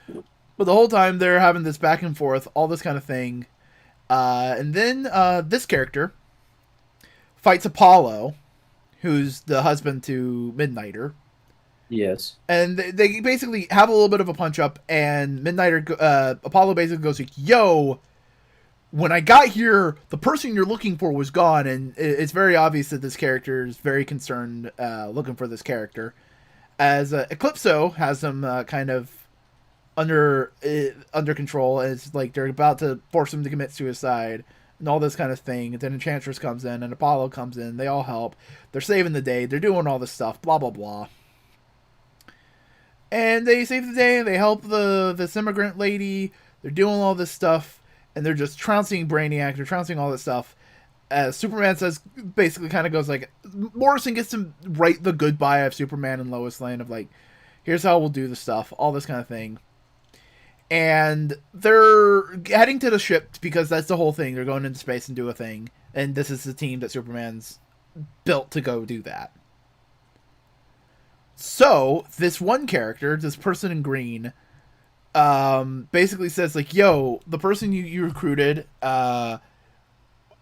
But the whole time they're having this back and forth, all this kind of thing. And then this character fights Apollo, who's the husband to Midnighter. yes. And they basically have a little bit of a punch up, and Midnighter, Apollo basically goes like, yo, when I got here, the person you're looking for was gone, and it's very obvious that this character is very concerned looking for this character. As Eclipso has them kind of under control, and it's like they're about to force him to commit suicide and all this kind of thing. And then Enchantress comes in, and Apollo comes in. They all help. They're saving the day. They're doing all this stuff. Blah blah blah. And they save the day. They help this immigrant lady. They're doing all this stuff, and they're just trouncing Brainiac. They're trouncing all this stuff. As Superman says, basically kind of goes like, Morrison gets to write the goodbye of Superman and Lois Lane of like, here's how we'll do the stuff, all this kind of thing. And they're heading to the ship because that's the whole thing. They're going into space and do a thing. And this is the team that Superman's built to go do that. So, this one character, this person in green, basically says like, yo, the person you recruited,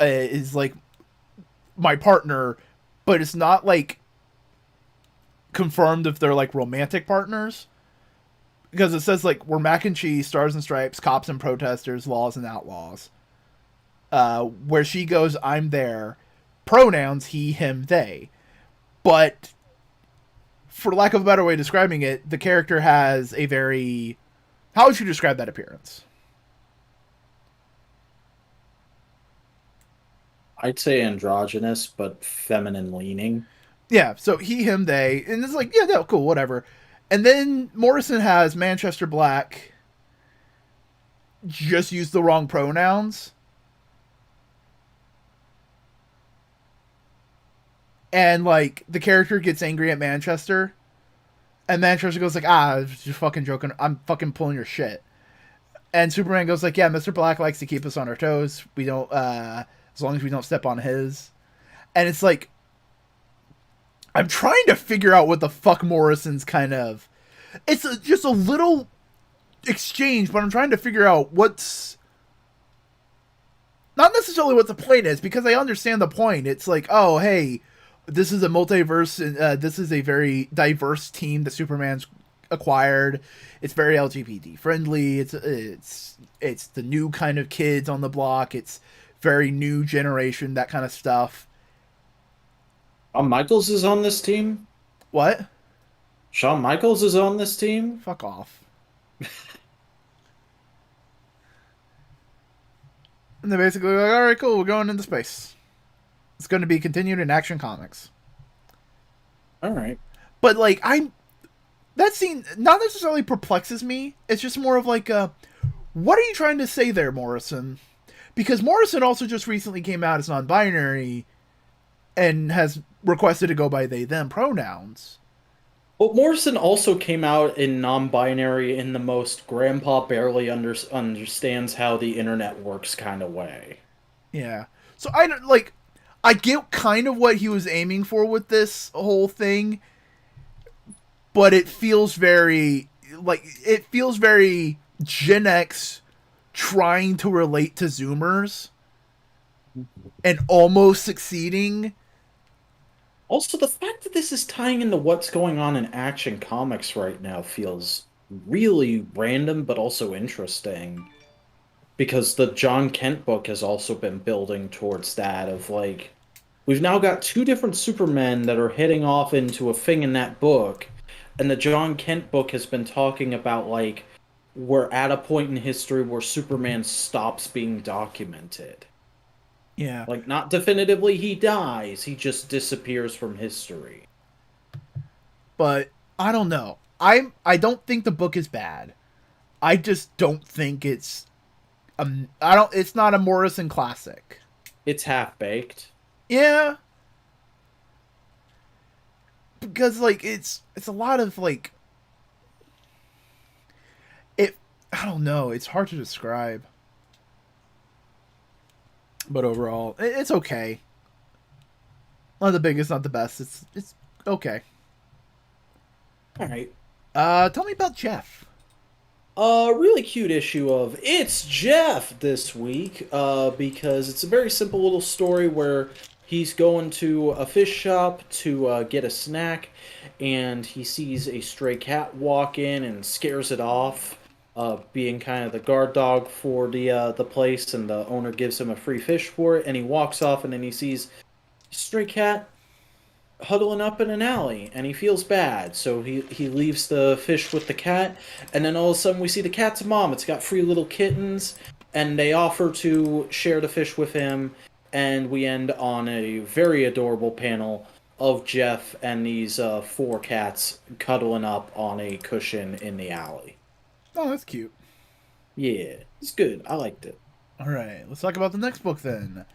is like my partner, but it's not like confirmed if they're like romantic partners, because it says like we're mac and cheese, stars and stripes, cops and protesters, laws and outlaws. Where she goes, I'm there, pronouns he, him, they. But for lack of a better way of describing it, the character has a very, how would you describe that appearance? I'd say androgynous, but feminine leaning. Yeah, so he, him, they, and it's like, yeah, no, cool, whatever. And then Morrison has Manchester Black just use the wrong pronouns. And, like, the character gets angry at Manchester. And Manchester goes like, just fucking joking. I'm fucking pulling your shit. And Superman goes like, yeah, Mr. Black likes to keep us on our toes. We don't, as long as we don't step on his. And it's like, I'm trying to figure out what the fuck Morrison's kind of... It's just a little exchange, but I'm trying to figure out what's... Not necessarily what the point is, because I understand the point. It's like, oh, hey, this is a multiverse, and this is a very diverse team that Superman's acquired. It's very LGBT friendly. It's the new kind of kids on the block. It's very new generation, that kind of stuff. Shawn Michaels is on this team? What? Shawn Michaels is on this team? Fuck off. And they're basically like, alright, cool, we're going into space. It's going to be continued in Action Comics. Alright. But, like, that scene not necessarily perplexes me. It's just more of like, what are you trying to say there, Morrison? Because Morrison also just recently came out as non-binary and has requested to go by they, them pronouns. Well, Morrison also came out in non-binary in the most grandpa barely understands how the internet works kind of way. Yeah. So I get kind of what he was aiming for with this whole thing, but it feels very Gen X trying to relate to Zoomers and almost succeeding. And it's like, I don't know. I get kind of what he was aiming for with this whole thing, but it feels very Gen X trying to relate to Zoomers and almost succeeding. And almost succeeding Also, the fact that this is tying into what's going on in Action Comics right now feels really random, but also interesting. Because the John Kent book has also been building towards that of like, we've now got two different Supermen that are heading off into a thing in that book, and the John Kent book has been talking about like, we're at a point in history where Superman stops being documented. Yeah. Like, not definitively he dies, he just disappears from history. But I don't know. I don't think the book is bad. I just don't think it's I don't it's not a Morrison classic. It's half baked. Yeah. Because like it's a lot of like it I don't know, it's hard to describe. But overall, it's okay. Not the biggest, not the best. It's okay. All right. Tell me about Jeff. A really cute issue of It's Jeff this week, because it's a very simple little story where he's going to a fish shop to get a snack, and he sees a stray cat walk in and scares it off, being kind of the guard dog for the place, and the owner gives him a free fish for it, and he walks off, and then he sees a stray cat huddling up in an alley, and he feels bad, so he leaves the fish with the cat, and then all of a sudden we see the cat's mom. It's got 3 little kittens, and they offer to share the fish with him, and we end on a very adorable panel of Jeff and these 4 cats cuddling up on a cushion in the alley. Oh, that's cute. Yeah, it's good. I liked it. All right, let's talk about the next book then.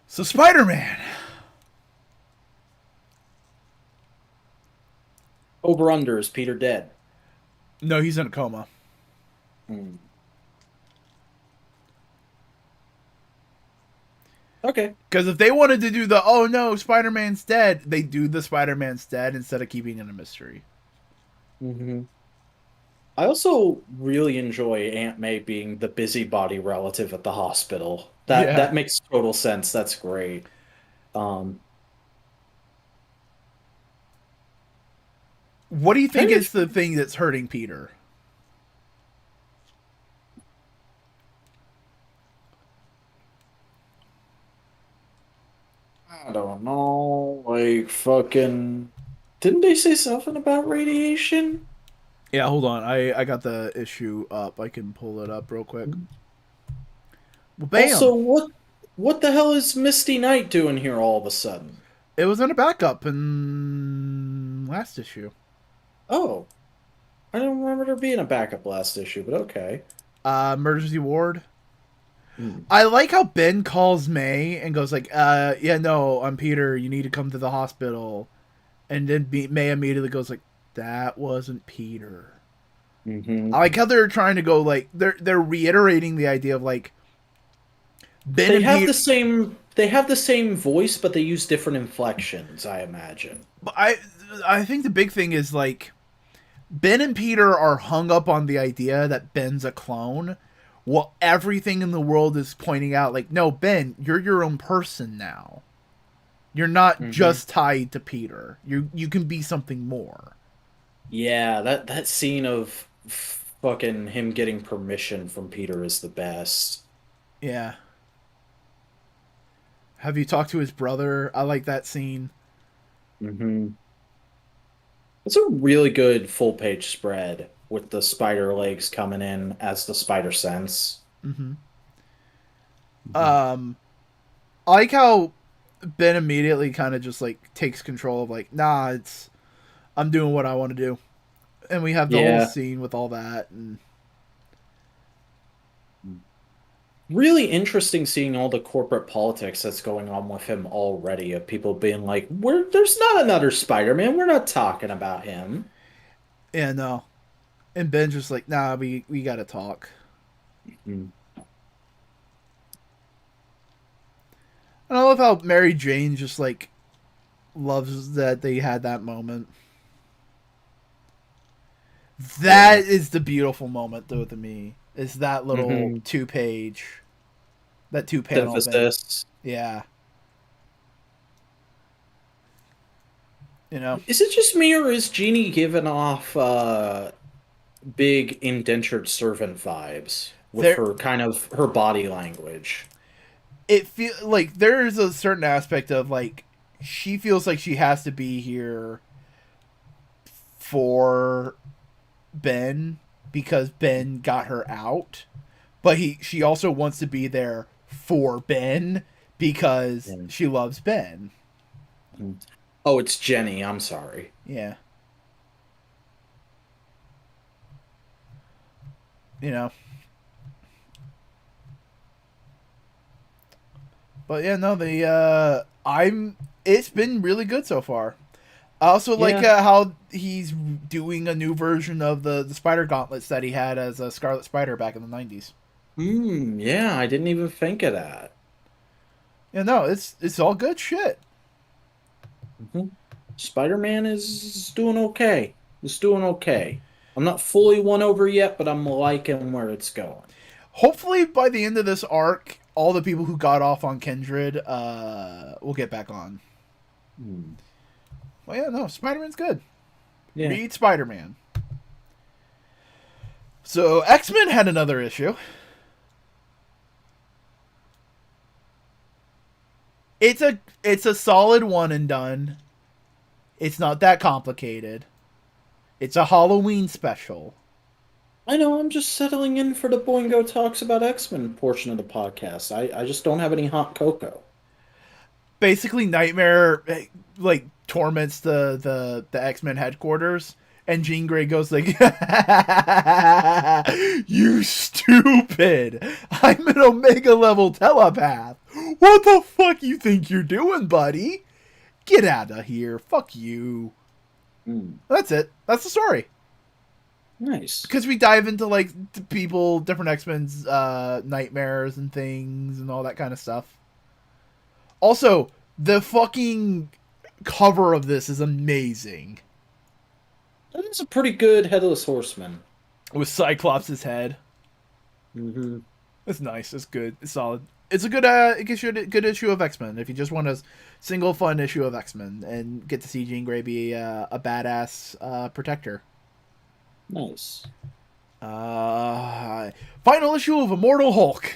So, Spider-Man. Over under, is Peter dead? No, he's in a coma. Okay. Because if they wanted to do the, oh no, Spider-Man's dead, they do the Spider-Man's dead instead of keeping it a mystery. Mm-hmm. I also really enjoy Aunt May being the busybody relative at the hospital. That makes total sense. That's great. Um, What do you think Hey. is the thing that's hurting Peter? I don't know. Like fucking. Didn't they say something about radiation? Yeah, hold on. I got the issue up. I can pull it up real quick. Well, bam! Also, what the hell is Misty Knight doing here all of a sudden? It was in a backup in last issue. Oh, I don't remember there being a backup last issue, but okay. Emergency ward. Hmm. I like how Ben calls May and goes like, yeah, no, I'm Peter. You need to come to the hospital. And then May immediately goes like, that wasn't Peter. Mm-hmm. I like how they're trying to go like they're reiterating the idea of like Ben They and have Peter. they have the same voice, but they use different inflections, I imagine. I think the big thing is like Ben and Peter are hung up on the idea that Ben's a clone. Well, everything in the world is pointing out like, no, Ben, you're your own person now. You're not just tied to Peter. You can be something more. Yeah, that scene of fucking him getting permission from Peter is the best. Yeah. Have you talked to his brother? I like that scene. Mm-hmm. It's a really good full page spread with the spider legs coming in as the spider sense. Mm-hmm. I like how Ben immediately kind of just like takes control of like, nah, I'm doing what I want to do, and we have the whole scene with all that. And really interesting seeing all the corporate politics that's going on with him already, of people being like, there's not another Spider-Man, we're not talking about him. yeah, no, and Ben's just like, nah, we gotta talk. Mm. And I love how Mary Jane just like loves that they had that moment. That is the beautiful moment though to me. Is that little 2-page, that 2-panel thing. Synthesis. Yeah. You know, Is it just me, or is Jeannie giving off big indentured servant vibes with there her kind of her body language? it feel like there's a certain aspect of like she feels like she has to be here for Ben because Ben got her out, but she also wants to be there for Ben because Yeah. she loves Ben. Oh, it's Jenny. I'm sorry. Yeah. You know. But yeah, no, it's been really good so far. I also like Yeah. how he's doing a new version of the spider gauntlets that he had as a Scarlet Spider back in the 90s. Yeah, I didn't even think of that. Yeah, no, it's all good shit. hmm Spider-Man is doing okay. It's doing okay. I'm not fully won over yet, but I'm liking where it's going. Hopefully by the end of this arc, all the people who got off on Kindred will get back on. Hmm. Well, yeah, no, Spider-Man's good. Yeah. Read Spider-Man. So X-Men had another issue. It's a solid one and done. It's not that complicated. It's a Halloween special. I know, I'm just settling in for the Boingo Talks about X-Men portion of the podcast. I just don't have any hot cocoa. Basically, Nightmare like torments the X-Men headquarters, and Jean Grey goes like, "You stupid! I'm an Omega level telepath. What the fuck you think you're doing, buddy? Get out of here! Fuck you." Hmm. That's it. That's the story. Nice. Because we dive into like people, different X-Men's nightmares and things and all that kind of stuff. Also, the fucking cover of this is amazing. That is a pretty good Headless Horseman. With Cyclops' head. Mm-hmm. It's nice. It's good. It's solid. It's a good it gives you a good issue of X-Men if you just want a single fun issue of X-Men and get to see Jean Grey be a badass protector. Nice. Final issue of Immortal Hulk.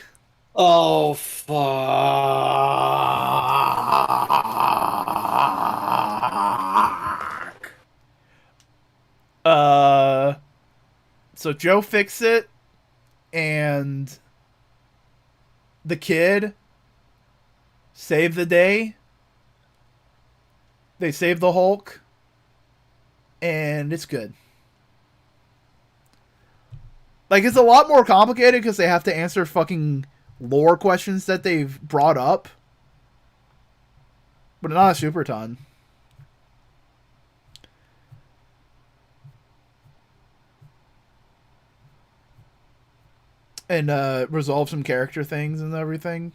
Oh, fuck. Uh, so Joe Fixit and the kid save the day. They save the Hulk, and it's good. Like, it's a lot more complicated because they have to answer fucking lore questions that they've brought up, but not a super ton. And resolve some character things and everything.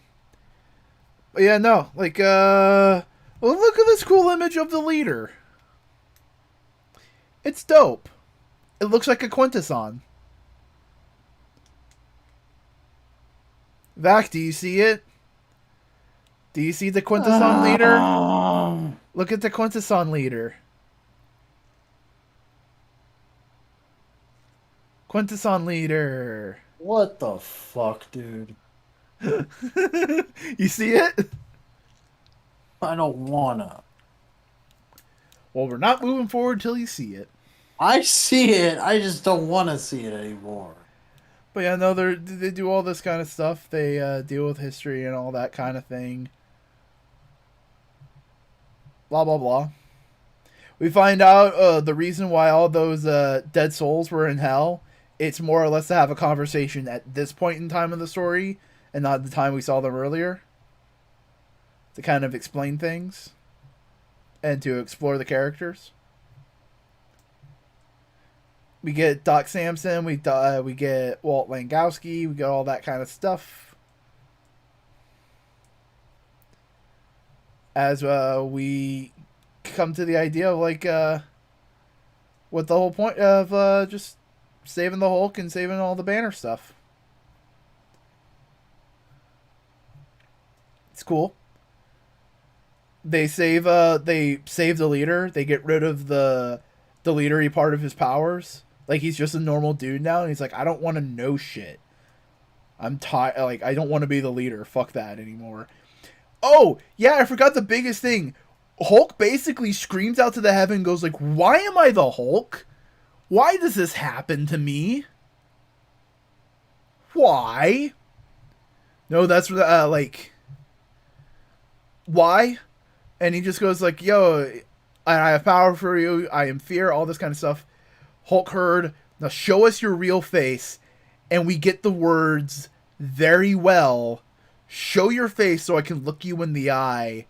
But yeah, no, like, well, look at this cool image of the leader. It's dope. It looks like a Quintesson. Vac, do you see it? Do you see the Quintesson leader? Look at the Quintesson leader. Quintesson leader. What the fuck, dude? You see it? I don't wanna. Well, we're not moving forward till you see it. I see it. I just don't want to see it anymore. But yeah, no, they do all this kind of stuff. They deal with history and all that kind of thing. Blah, blah, blah. We find out the reason why all those dead souls were in hell. It's more or less to have a conversation at this point in time of the story and not the time we saw them earlier. To kind of explain things and to explore the characters. We get Doc Sampson, we get Walt Langowski, we get all that kind of stuff. As we come to the idea of like what the whole point of just saving the Hulk and saving all the Banner stuff. It's cool. They save the leader. They get rid of the leadery part of his powers. Like, he's just a normal dude now, and he's like, I don't want to know shit. I'm tired. Like, I don't want to be the leader. Fuck that anymore. Oh, yeah, I forgot the biggest thing. Hulk basically screams out to the heaven and goes like, why am I the Hulk? Why does this happen to me? Why? No, that's like, why? And he just goes like, yo, I have power for you. I am fear, all this kind of stuff. Hulk heard, now show us your real face. And we get the words, very well. Show your face so I can look you in the eye.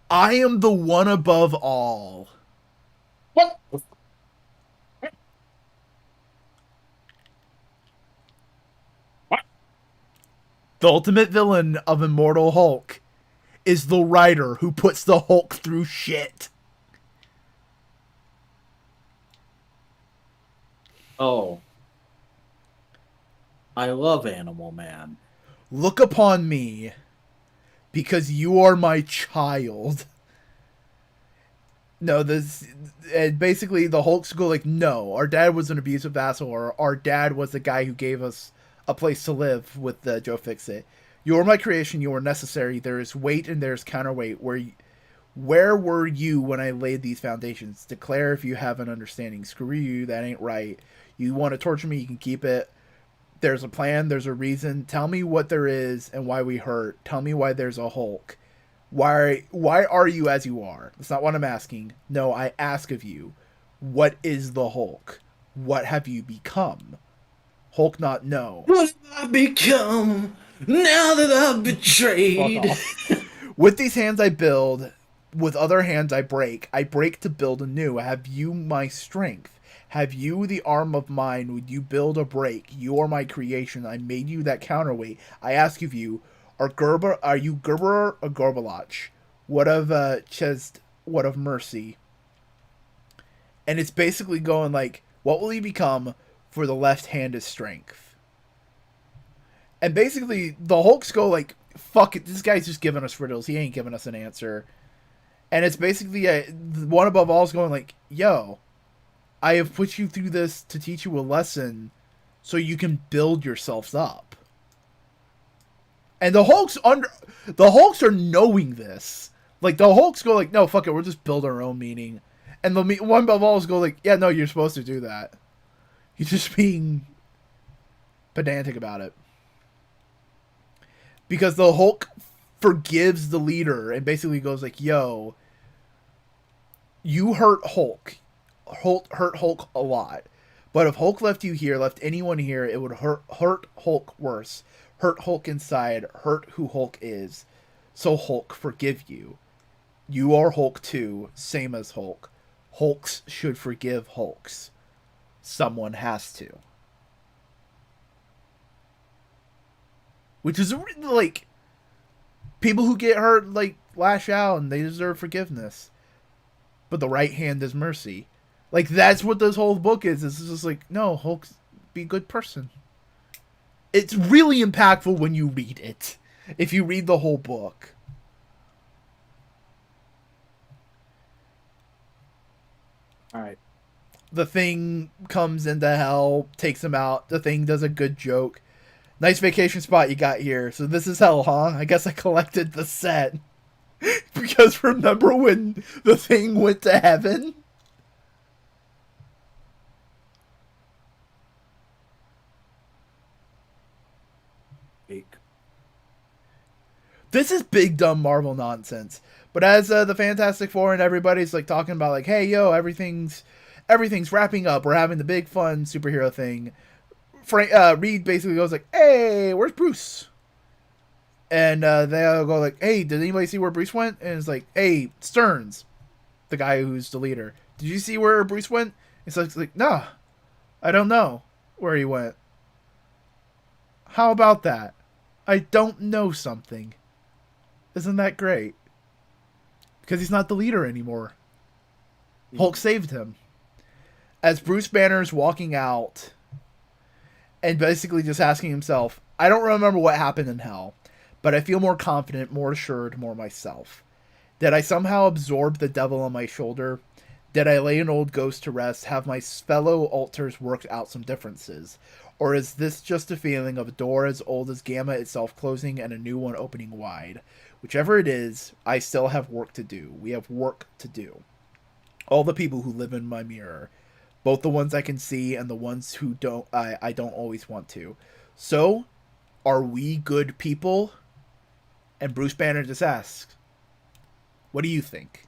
I am the one above all. What? The ultimate villain of Immortal Hulk is the writer who puts the Hulk through shit. Oh. I love Animal Man. Look upon me, because you are my child. No, this... And basically, the Hulks go like, no, our dad was an abusive asshole, or our dad was the guy who gave us a place to live with Joe Fixit. You are my creation, you are necessary, there is weight and there is counterweight. Where were you when I laid these foundations? Declare if you have an understanding. Screw you, that ain't right. You want to torture me, you can keep it. There's a plan, there's a reason. Tell me what there is and why we hurt. Tell me why there's a Hulk. Why are you as you are? That's not what I'm asking. No, I ask of you, what is the Hulk? What have you become? Hulk not know. What have I become now that I've betrayed? With these hands I build, with other hands I break. I break to build anew. Have you my strength? Have you the arm of mine? Would you build or break? You are my creation. I made you that counterweight. I ask of you, are you Gerber or Gorbalach? What of Chest? What of mercy? And it's basically going like, what will he become for the left hand is strength? And basically, the Hulks go like, fuck it, this guy's just giving us riddles. He ain't giving us an answer. And it's basically one above all is going like, yo, I have put you through this to teach you a lesson so you can build yourselves up. And the Hulks are knowing this. Like, the Hulks go like, no, fuck it, we'll just build our own meaning. And the one above all is go like, yeah, no, you're supposed to do that. He's just being pedantic about it. Because the Hulk forgives the leader and basically goes like, yo, you hurt Hulk. Hurt Hulk a lot. But if Hulk left you here, left anyone here, it would hurt Hulk worse. Hurt Hulk inside, hurt who Hulk is. So Hulk, forgive you. You are Hulk too, same as Hulk. Hulks should forgive Hulks. Someone has to. Which is, like, people who get hurt, like, lash out and they deserve forgiveness. But the right hand is mercy. Like, that's what this whole book is. It's just like, no, Hulk, be a good person. It's really impactful when you read it. If you read the whole book. Alright. The Thing comes into hell, takes him out. The Thing does a good joke. Nice vacation spot you got here. So this is hell, huh? I guess I collected the set. Because remember when the Thing went to heaven? This is big dumb Marvel nonsense. But as the Fantastic Four and everybody's like talking about like, hey yo, everything's wrapping up. We're having the big fun superhero thing. Reed basically goes like, hey, where's Bruce? And they all go like, hey, did anybody see where Bruce went? And it's like, hey, Stearns, the guy who's the leader. Did you see where Bruce went? It's like, nah, I don't know where he went. How about that? I don't know something. Isn't that great? Because he's not the leader anymore. Hulk saved him. As Bruce Banner's walking out and basically just asking himself, I don't remember what happened in hell, but I feel more confident, more assured, more myself. Did I somehow absorb the devil on my shoulder? Did I lay an old ghost to rest? Have my fellow alters worked out some differences? Or is this just a feeling of a door as old as Gamma itself closing and a new one opening wide? Whichever it is, I still have work to do. We have work to do. All the people who live in my mirror, both the ones I can see and the ones who I don't always want to. So, are we good people? And Bruce Banner just asks, what do you think?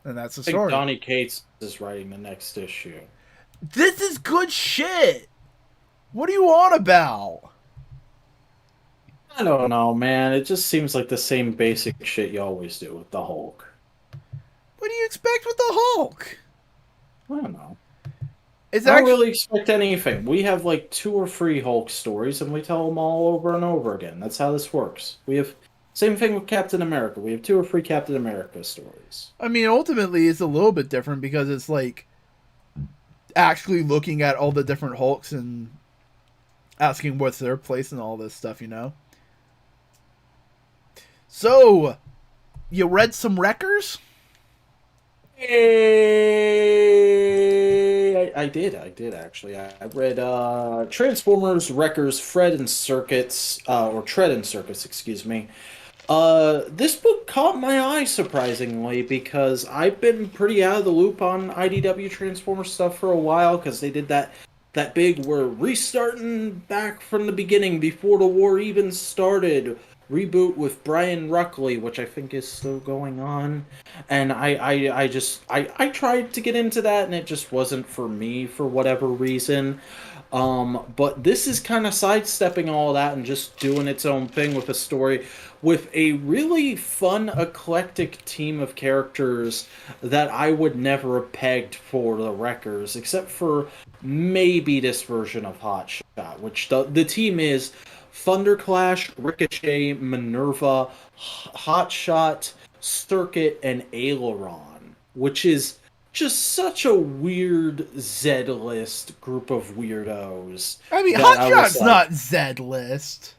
And that's the I think story. Donny Cates is writing the next issue. This is good shit. What are you on about? I don't know, man. It just seems like the same basic shit you always do with the Hulk. What do you expect with the Hulk? I don't know. It's I don't actually really expect anything. We have like 2 or 3 Hulk stories, and we tell them all over and over again. That's how this works. We have same thing with Captain America. We have 2 or 3 Captain America stories. I mean, ultimately, it's a little bit different because it's like actually looking at all the different Hulks and asking what's their place in all this stuff, you know? So, you read some Wreckers? I did actually. I read Transformers, Wreckers, Fred and Circuits, or Tread and Circuits, excuse me. This book caught my eye surprisingly because I've been pretty out of the loop on IDW Transformers stuff for a while because they did that big we're restarting back from the beginning before the war even started reboot with Brian Ruckley, which I think is still going on. And I tried to get into that and it just wasn't for me for whatever reason. But this is kind of sidestepping all that and just doing its own thing with a story with a really fun, eclectic team of characters that I would never have pegged for the Wreckers, except for maybe this version of Hotshot, which the team is Thunderclash, Ricochet, Minerva, Hotshot, Circuit, and Aileron, which is just such a weird Z-list group of weirdos. I mean, that I was Hotshot's like- not Z-list.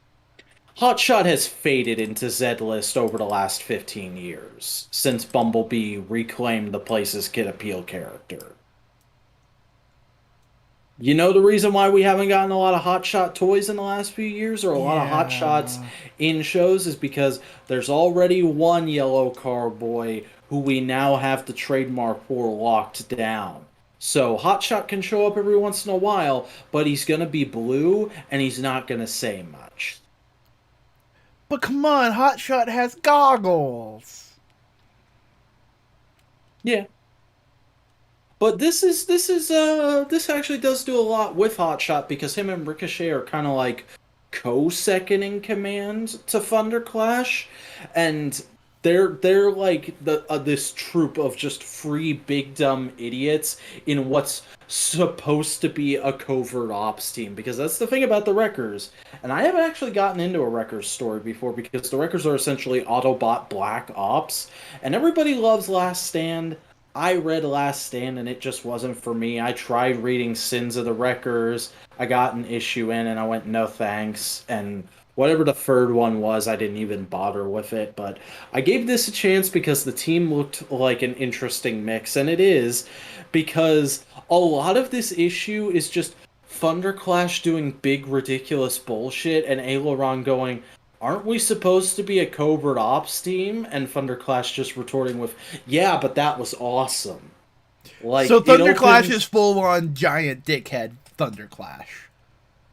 Hotshot has faded into Z-list over the last 15 years, since Bumblebee reclaimed the place's Kid Appeal character. You know the reason why we haven't gotten a lot of Hotshot toys in the last few years, or a lot of Hotshots in shows, is because there's already one yellow cowboy who we now have the trademark for locked down. So Hotshot can show up every once in a while, but he's gonna be blue, and he's not gonna say much. But come on, Hotshot has goggles. Yeah. But this actually does do a lot with Hotshot because him and Ricochet are kind of like co-second in command to Thunderclash, and they're like this troop of just free big dumb idiots in what's supposed to be a covert ops team, because that's the thing about the Wreckers. And I haven't actually gotten into a Wreckers story before because the Wreckers are essentially Autobot Black Ops, and everybody loves Last Stand. I read Last Stand and it just wasn't for me. I tried reading Sins of the Wreckers. I got an issue in and I went, no thanks. And whatever the third one was, I didn't even bother with it. But I gave this a chance because the team looked like an interesting mix. And it is, because a lot of this issue is just Thunderclash doing big, ridiculous bullshit and Aileron going, aren't we supposed to be a covert ops team? And Thunderclash just retorting with, yeah, but that was awesome. Like, So it Thunderclash opens- is full-on giant dickhead Thunderclash.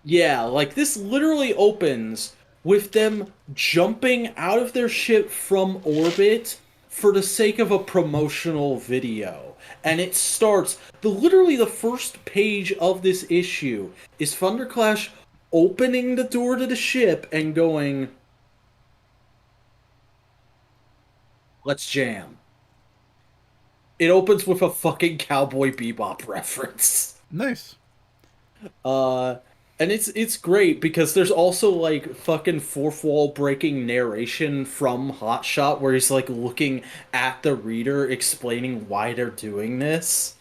Yeah, like, this literally opens with them jumping out of their ship from orbit for the sake of a promotional video. And it starts, literally the first page of this issue is Thunderclash opening the door to the ship and going, let's jam. It opens with a fucking Cowboy Bebop reference. Nice. And it's great because there's also like fucking fourth wall breaking narration from Hotshot where he's like looking at the reader explaining why they're doing this.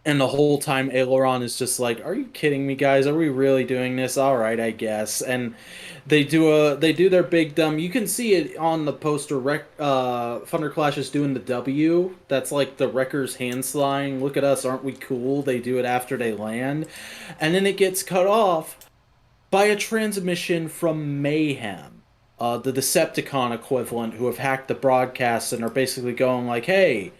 And the whole time Aileron is just like, "Are you kidding me, guys? Are we really doing this? All right, I guess." And they do their big dumb. You can see it on the poster. Thunderclash is doing the W. That's like the wrecker's hand sliding. Look at us, aren't we cool? They do it after they land, and then it gets cut off by a transmission from Mayhem, the Decepticon equivalent, who have hacked the broadcast and are basically going like, "Hey,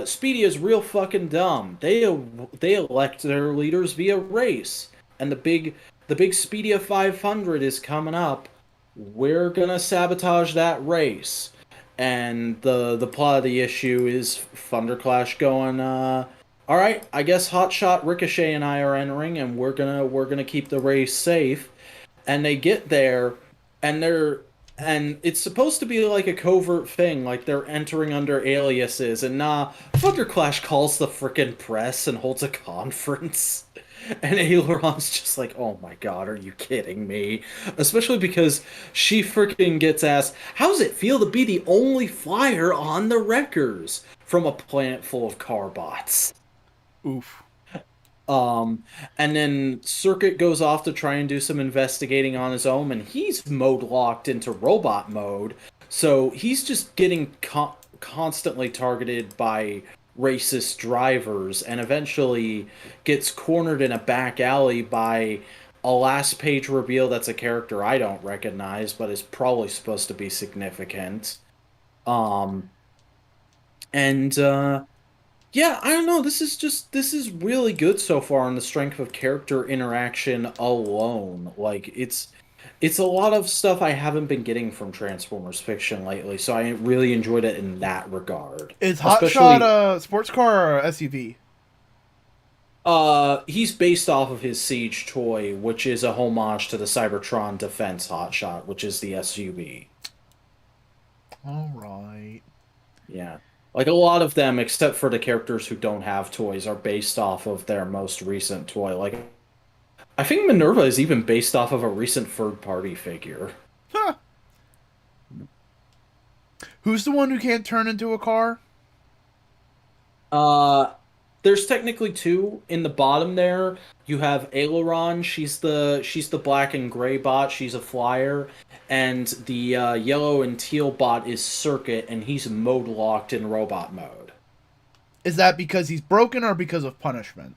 Speedy is real fucking dumb. They elect their leaders via race, and the big Speedia 500 is coming up. We're gonna sabotage that race." And the plot of the issue is Thunderclash going, "All right, I guess Hotshot, Ricochet, and I are entering, and we're gonna keep the race safe." And they get there, and it's supposed to be like a covert thing, like they're entering under aliases, and Thunderclash calls the frickin' press and holds a conference. And Aileron's just like, "Oh my god, are you kidding me?" Especially because she frickin' gets asked, "How's it feel to be the only flyer on the Wreckers?" From a planet full of car bots. Oof. And then Circuit goes off to try and do some investigating on his own, and he's mode locked into robot mode, so he's just getting constantly targeted by racist drivers, and eventually gets cornered in a back alley by a last page reveal that's a character I don't recognize, but is probably supposed to be significant. Um, and Yeah, I don't know. This is really good so far on the strength of character interaction alone. Like it's a lot of stuff I haven't been getting from Transformers fiction lately, so I really enjoyed it in that regard. Is Hotshot Especially, a sports car or a SUV? he's based off of his Siege toy, which is a homage to the Cybertron Defense Hotshot, which is the SUV. All right. Yeah. Like a lot of them, except for the characters who don't have toys, are based off of their most recent toy. Like, I think Minerva is even based off of a recent third-party figure. Huh. Who's the one who can't turn into a car? Uh, there's technically two in the bottom there. You have Aileron. She's the black and gray bot. She's a flyer, and the yellow and teal bot is Circuit, and he's mode locked in robot mode. Is that because he's broken or because of punishment?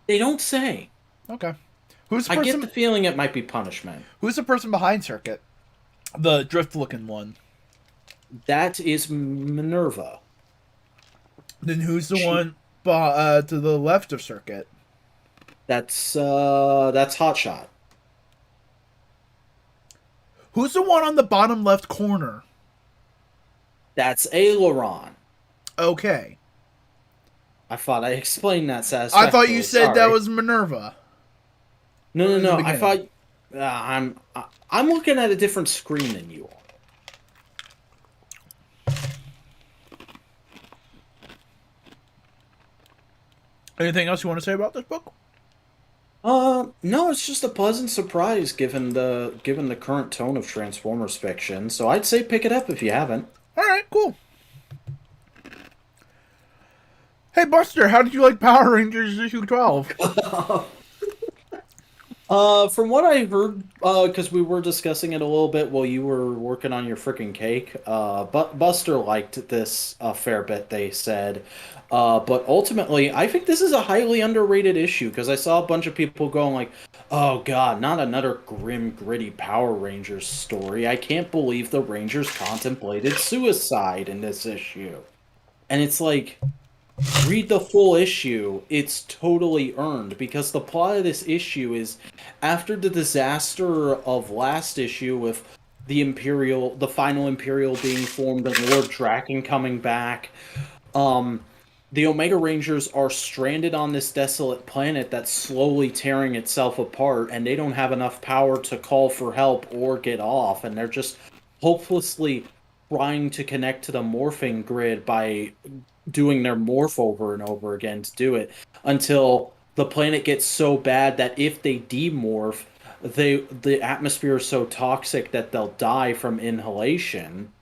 They don't say. Okay. Who's the I get person? the feeling it might be punishment. Who's the person behind Circuit? The drift-looking one. That is Minerva. Then who's the She- one to the left of Circuit? That's Hotshot. Who's the one on the bottom left corner? That's Aileron. Okay. I thought I explained that satisfactorily. I thought you said that Sorry. was Minerva. No. in the I thought I'm looking at a different screen than you are. Anything else you want to say about this book? No, it's just a pleasant surprise given the current tone of Transformers fiction. So I'd say pick it up if you haven't. All right, cool. Hey, Buster, how did you like Power Rangers issue 12? From what I heard, because we were discussing it a little bit while you were working on your freaking cake, but Buster liked this a fair bit, they said. But ultimately, I think this is a highly underrated issue, because I saw a bunch of people going like, "Oh god, not another grim, gritty Power Rangers story. I can't believe the Rangers contemplated suicide in this issue." And it's like, read the full issue. It's totally earned, because the plot of this issue is after the disaster of last issue with the final Imperial being formed and Lord Draken coming back, the Omega Rangers are stranded on this desolate planet that's slowly tearing itself apart, and they don't have enough power to call for help or get off, and they're just hopelessly trying to connect to the morphing grid by doing their morph over and over again to do it, until the planet gets so bad that if they demorph, the atmosphere is so toxic that they'll die from inhalation.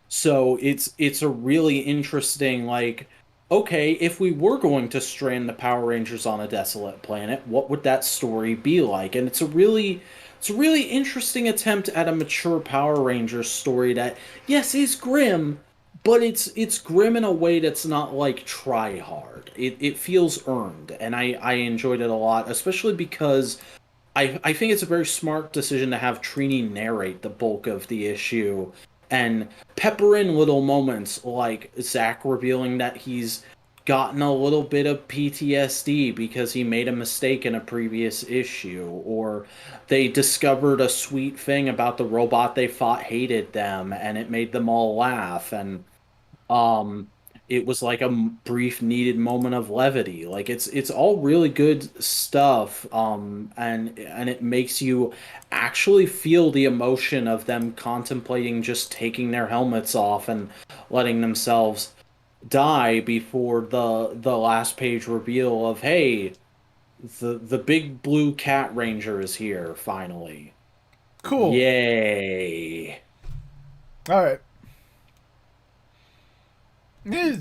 So it's a really interesting, like, okay, if we were going to strand the Power Rangers on a desolate planet, what would that story be like? And it's a really interesting attempt at a mature Power Rangers story that, yes, is grim, but it's grim in a way that's not like try hard. It feels earned, and I enjoyed it a lot, especially because I think it's a very smart decision to have Trini narrate the bulk of the issue and pepper in little moments like Zach revealing that he's gotten a little bit of PTSD because he made a mistake in a previous issue, or they discovered a sweet thing about the robot they fought hated them and it made them all laugh, and um it was like a brief needed moment of levity. Like it's all really good stuff, and it makes you actually feel the emotion of them contemplating just taking their helmets off and letting themselves die before the last page reveal of, hey, the big blue cat ranger is here finally. Cool. Yay. All right. This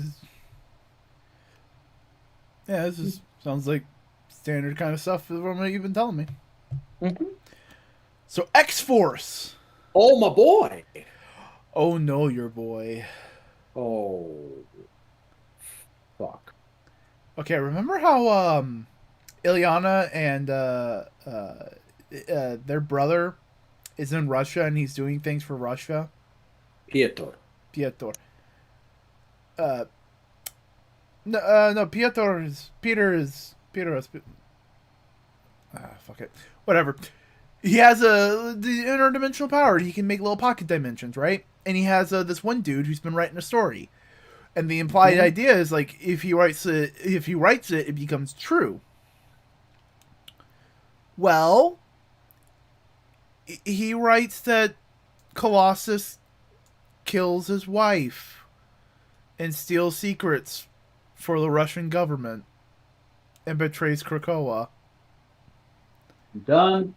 this is, sounds like standard kind of stuff from what you've been telling me. Mhm. So X-Force. Oh, my boy. Oh no, your boy. Oh, fuck. Okay, remember how Ilyana and their brother is in Russia and he's doing things for Russia? Pietro. Piotr. No, Piotr is Peter is. Fuck it. Whatever. He has the interdimensional power. He can make little pocket dimensions, right? And he has this one dude who's been writing a story, and the implied idea is like if he writes it, it becomes true. Well, he writes that Colossus kills his wife and steals secrets for the Russian government and betrays Krakoa. I'm done.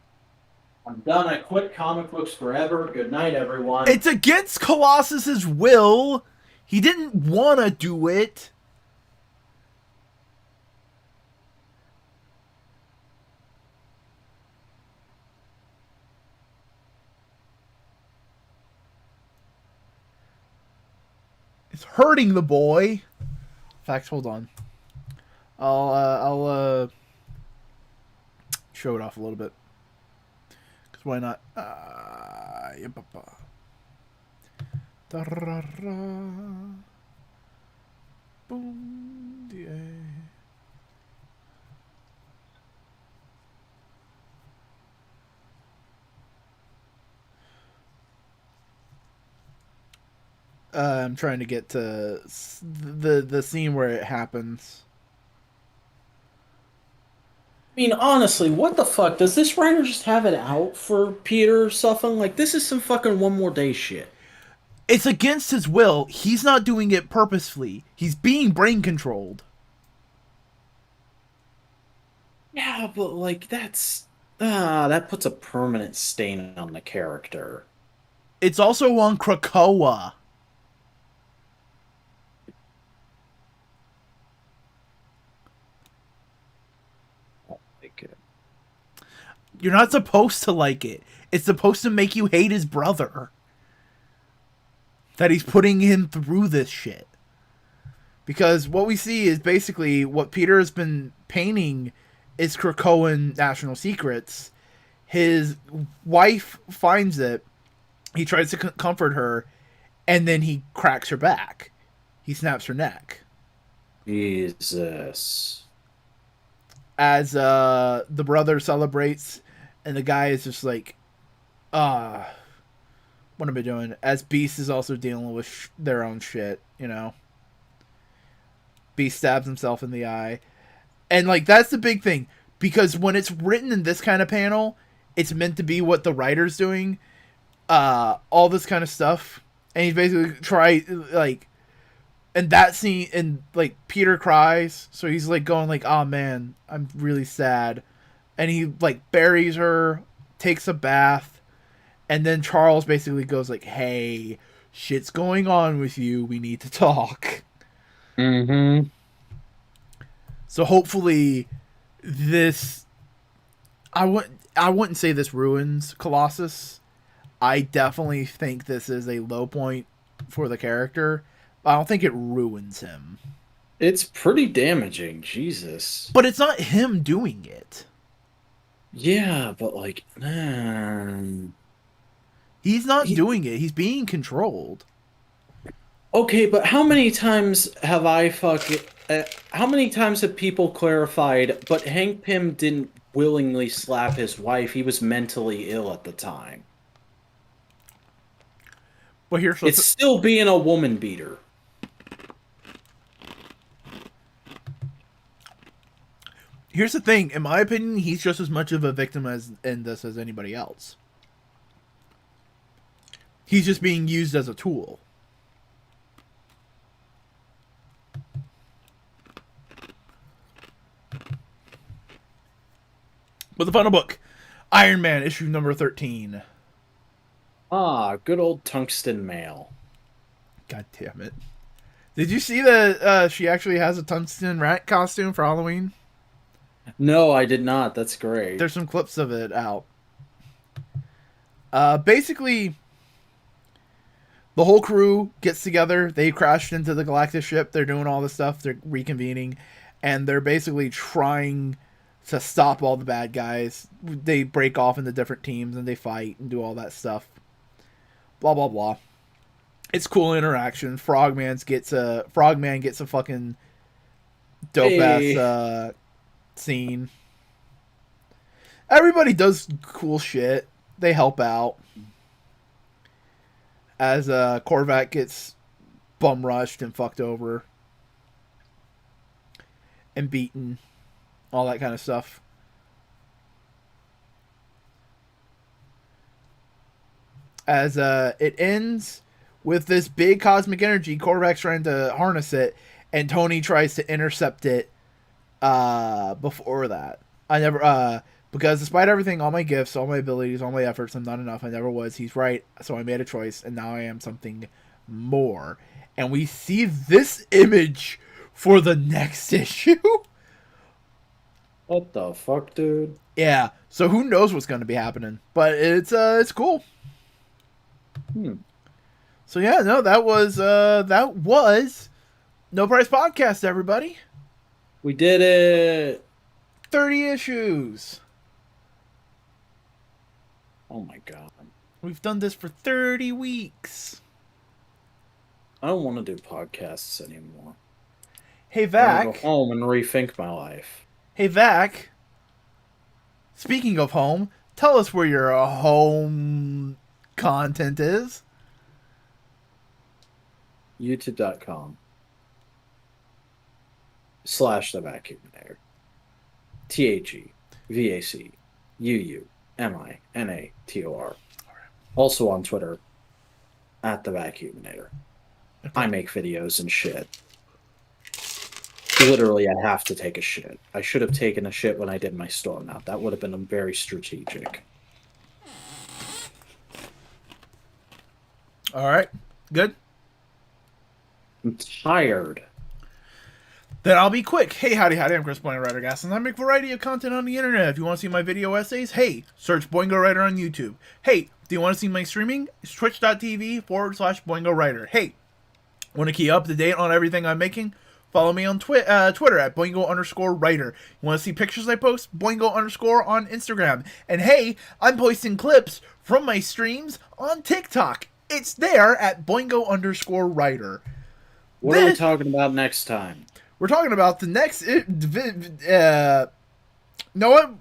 I'm done. I quit comic books forever. Good night, everyone. It's against Colossus's will. He didn't want to do it. It's hurting the boy. In fact, hold on. I'll show it off a little bit. Cause why not? Boom. Yeah. I'm trying to get to the scene where it happens. I mean, honestly, what the fuck? Does this writer just have it out for Peter or something? Like, this is some fucking One More Day shit. It's against his will. He's not doing it purposefully. He's being brain controlled. Yeah, but, like, that puts a permanent stain on the character. It's also on Krakoa. Like, You're not supposed to like it. It's supposed to make you hate his brother. That he's putting him through this shit. Because what we see is basically what Peter has been painting is Krakoan national secrets. His wife finds it. He tries to comfort her, and then he cracks her back. He snaps her neck. Jesus. As the brother celebrates, and the guy is just like, what am I doing? As Beast is also dealing with their own shit, you know? Beast stabs himself in the eye. And, like, that's the big thing. Because when it's written in this kind of panel, it's meant to be what the writer's doing. All this kind of stuff. And he's basically and that scene, and, like, Peter cries. So he's, like, going, like, oh, man, I'm really sad. And he, like, buries her, takes a bath. And then Charles basically goes, like, hey, shit's going on with you. We need to talk. Mm-hmm. So hopefully this I wouldn't say this ruins Colossus. I definitely think this is a low point for the character. I don't think it ruins him. It's pretty damaging, Jesus. But it's not him doing it. Yeah, but like, He's not doing it. He's being controlled. okay, but how many times have how many times have people clarified, but Hank Pym didn't willingly slap his wife, he was mentally ill at the time. Well, It's still being a woman beater. Here's the thing. In my opinion, he's just as much of a victim in this as anybody else. He's just being used as a tool. But the final book, Iron Man, issue number 13. Ah, good old tungsten mail. God damn it. Did you see that she actually has a tungsten rat costume for Halloween? No, I did not. That's great. There's some clips of it out. Basically, the whole crew gets together. They crashed into the Galactus ship. They're doing all this stuff. They're reconvening. And they're basically trying to stop all the bad guys. They break off into different teams and they fight and do all that stuff. Blah, blah, blah. It's cool interaction. Frogman gets a fucking dope-ass scene. Everybody does cool shit. They help out. As Korvac gets bum rushed and fucked over. And beaten. All that kind of stuff. As it ends with this big cosmic energy, Korvac's trying to harness it, and Tony tries to intercept it before that. Because despite everything, all my gifts, all my abilities, all my efforts, I'm not enough. I never was. He's right. So I made a choice, and now I am something more. And we see this image for the next issue. What the fuck, dude? Yeah. So who knows what's going to be happening? But it's cool. So yeah, no, that was No Price Podcast, everybody. We did it. 30 issues. Oh my god. We've done this for 30 weeks. I don't want to do podcasts anymore. Hey, I Vac. want to go home and rethink my life. Hey, Vac. Speaking of home, tell us where your home content is. YouTube.com/The Vacuuminator. THEVACUUMINATOR. Also on Twitter @The Vacuuminator. I make videos and shit. Literally, I have to take a shit. I should have taken a shit when I did my storm out. That would have been very strategic. All right. Good. I'm tired. Then I'll be quick. Hey, howdy, I'm Chris Boingo Writer Gaston. I make a variety of content on the internet. If you want to see my video essays, hey, search Boingo Writer on YouTube. Hey, do you want to see my streaming? It's twitch.tv/Boingo Writer. Hey, want to keep up to date on everything I'm making? Follow me on Twitter @Boingo_Writer. You want to see pictures I post? Boingo_ on Instagram. And hey, I'm posting clips from my streams on TikTok. It's there @Boingo_Writer. What are we talking about next time? We're talking about the next. Know what?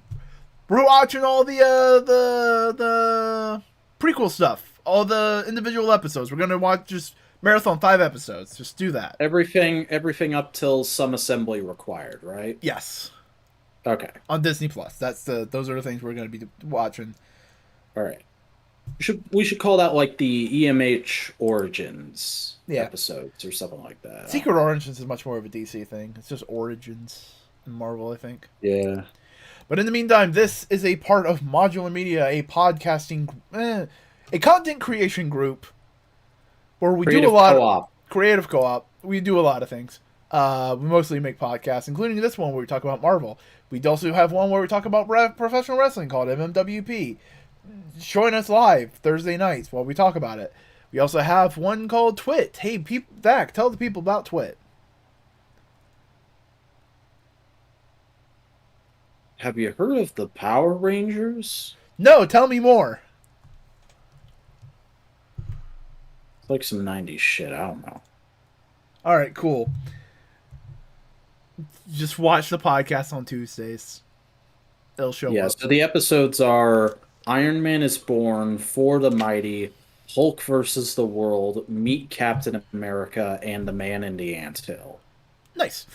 We're watching all the prequel stuff, all the individual episodes. We're gonna watch just marathon 5 episodes. Just do that. Everything up till some assembly required, right? Yes. Okay. On Disney Plus. Those are the things we're gonna be watching. All right. We should call that like the EMH Origins episodes or something like that. Secret Origins is much more of a DC thing. It's just Origins in Marvel, I think. Yeah. But in the meantime, this is a part of Modular Media, a podcasting, a content creation group where we do a lot of creative co-op. We do a lot of things. We mostly make podcasts, including this one where we talk about Marvel. We also have one where we talk about professional wrestling called MMWP. Join us live Thursday nights while we talk about it. We also have one called Twit. Hey, Zach, tell the people about Twit. Have you heard of the Power Rangers? No, tell me more. It's like some 90s shit, I don't know. All right, cool. Just watch the podcast on Tuesdays. It'll show Yeah, up. so the episodes are Iron Man is Born, For the Mighty, Hulk versus the World, Meet Captain America, and The Man in the Anthill. Nice.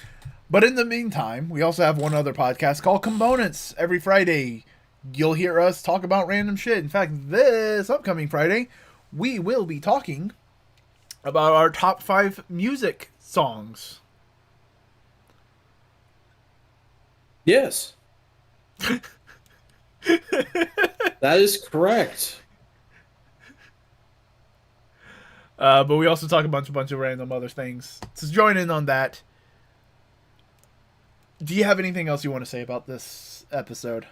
But in the meantime, we also have one other podcast called Components. Every Friday, you'll hear us talk about random shit. In fact, this upcoming Friday, we will be talking about our top 5 music songs. Yes. That is correct. But we also talk a bunch of random other things. So join in on that. Do you have anything else you want to say about this episode?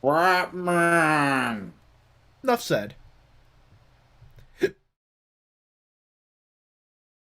Batman. Enough said.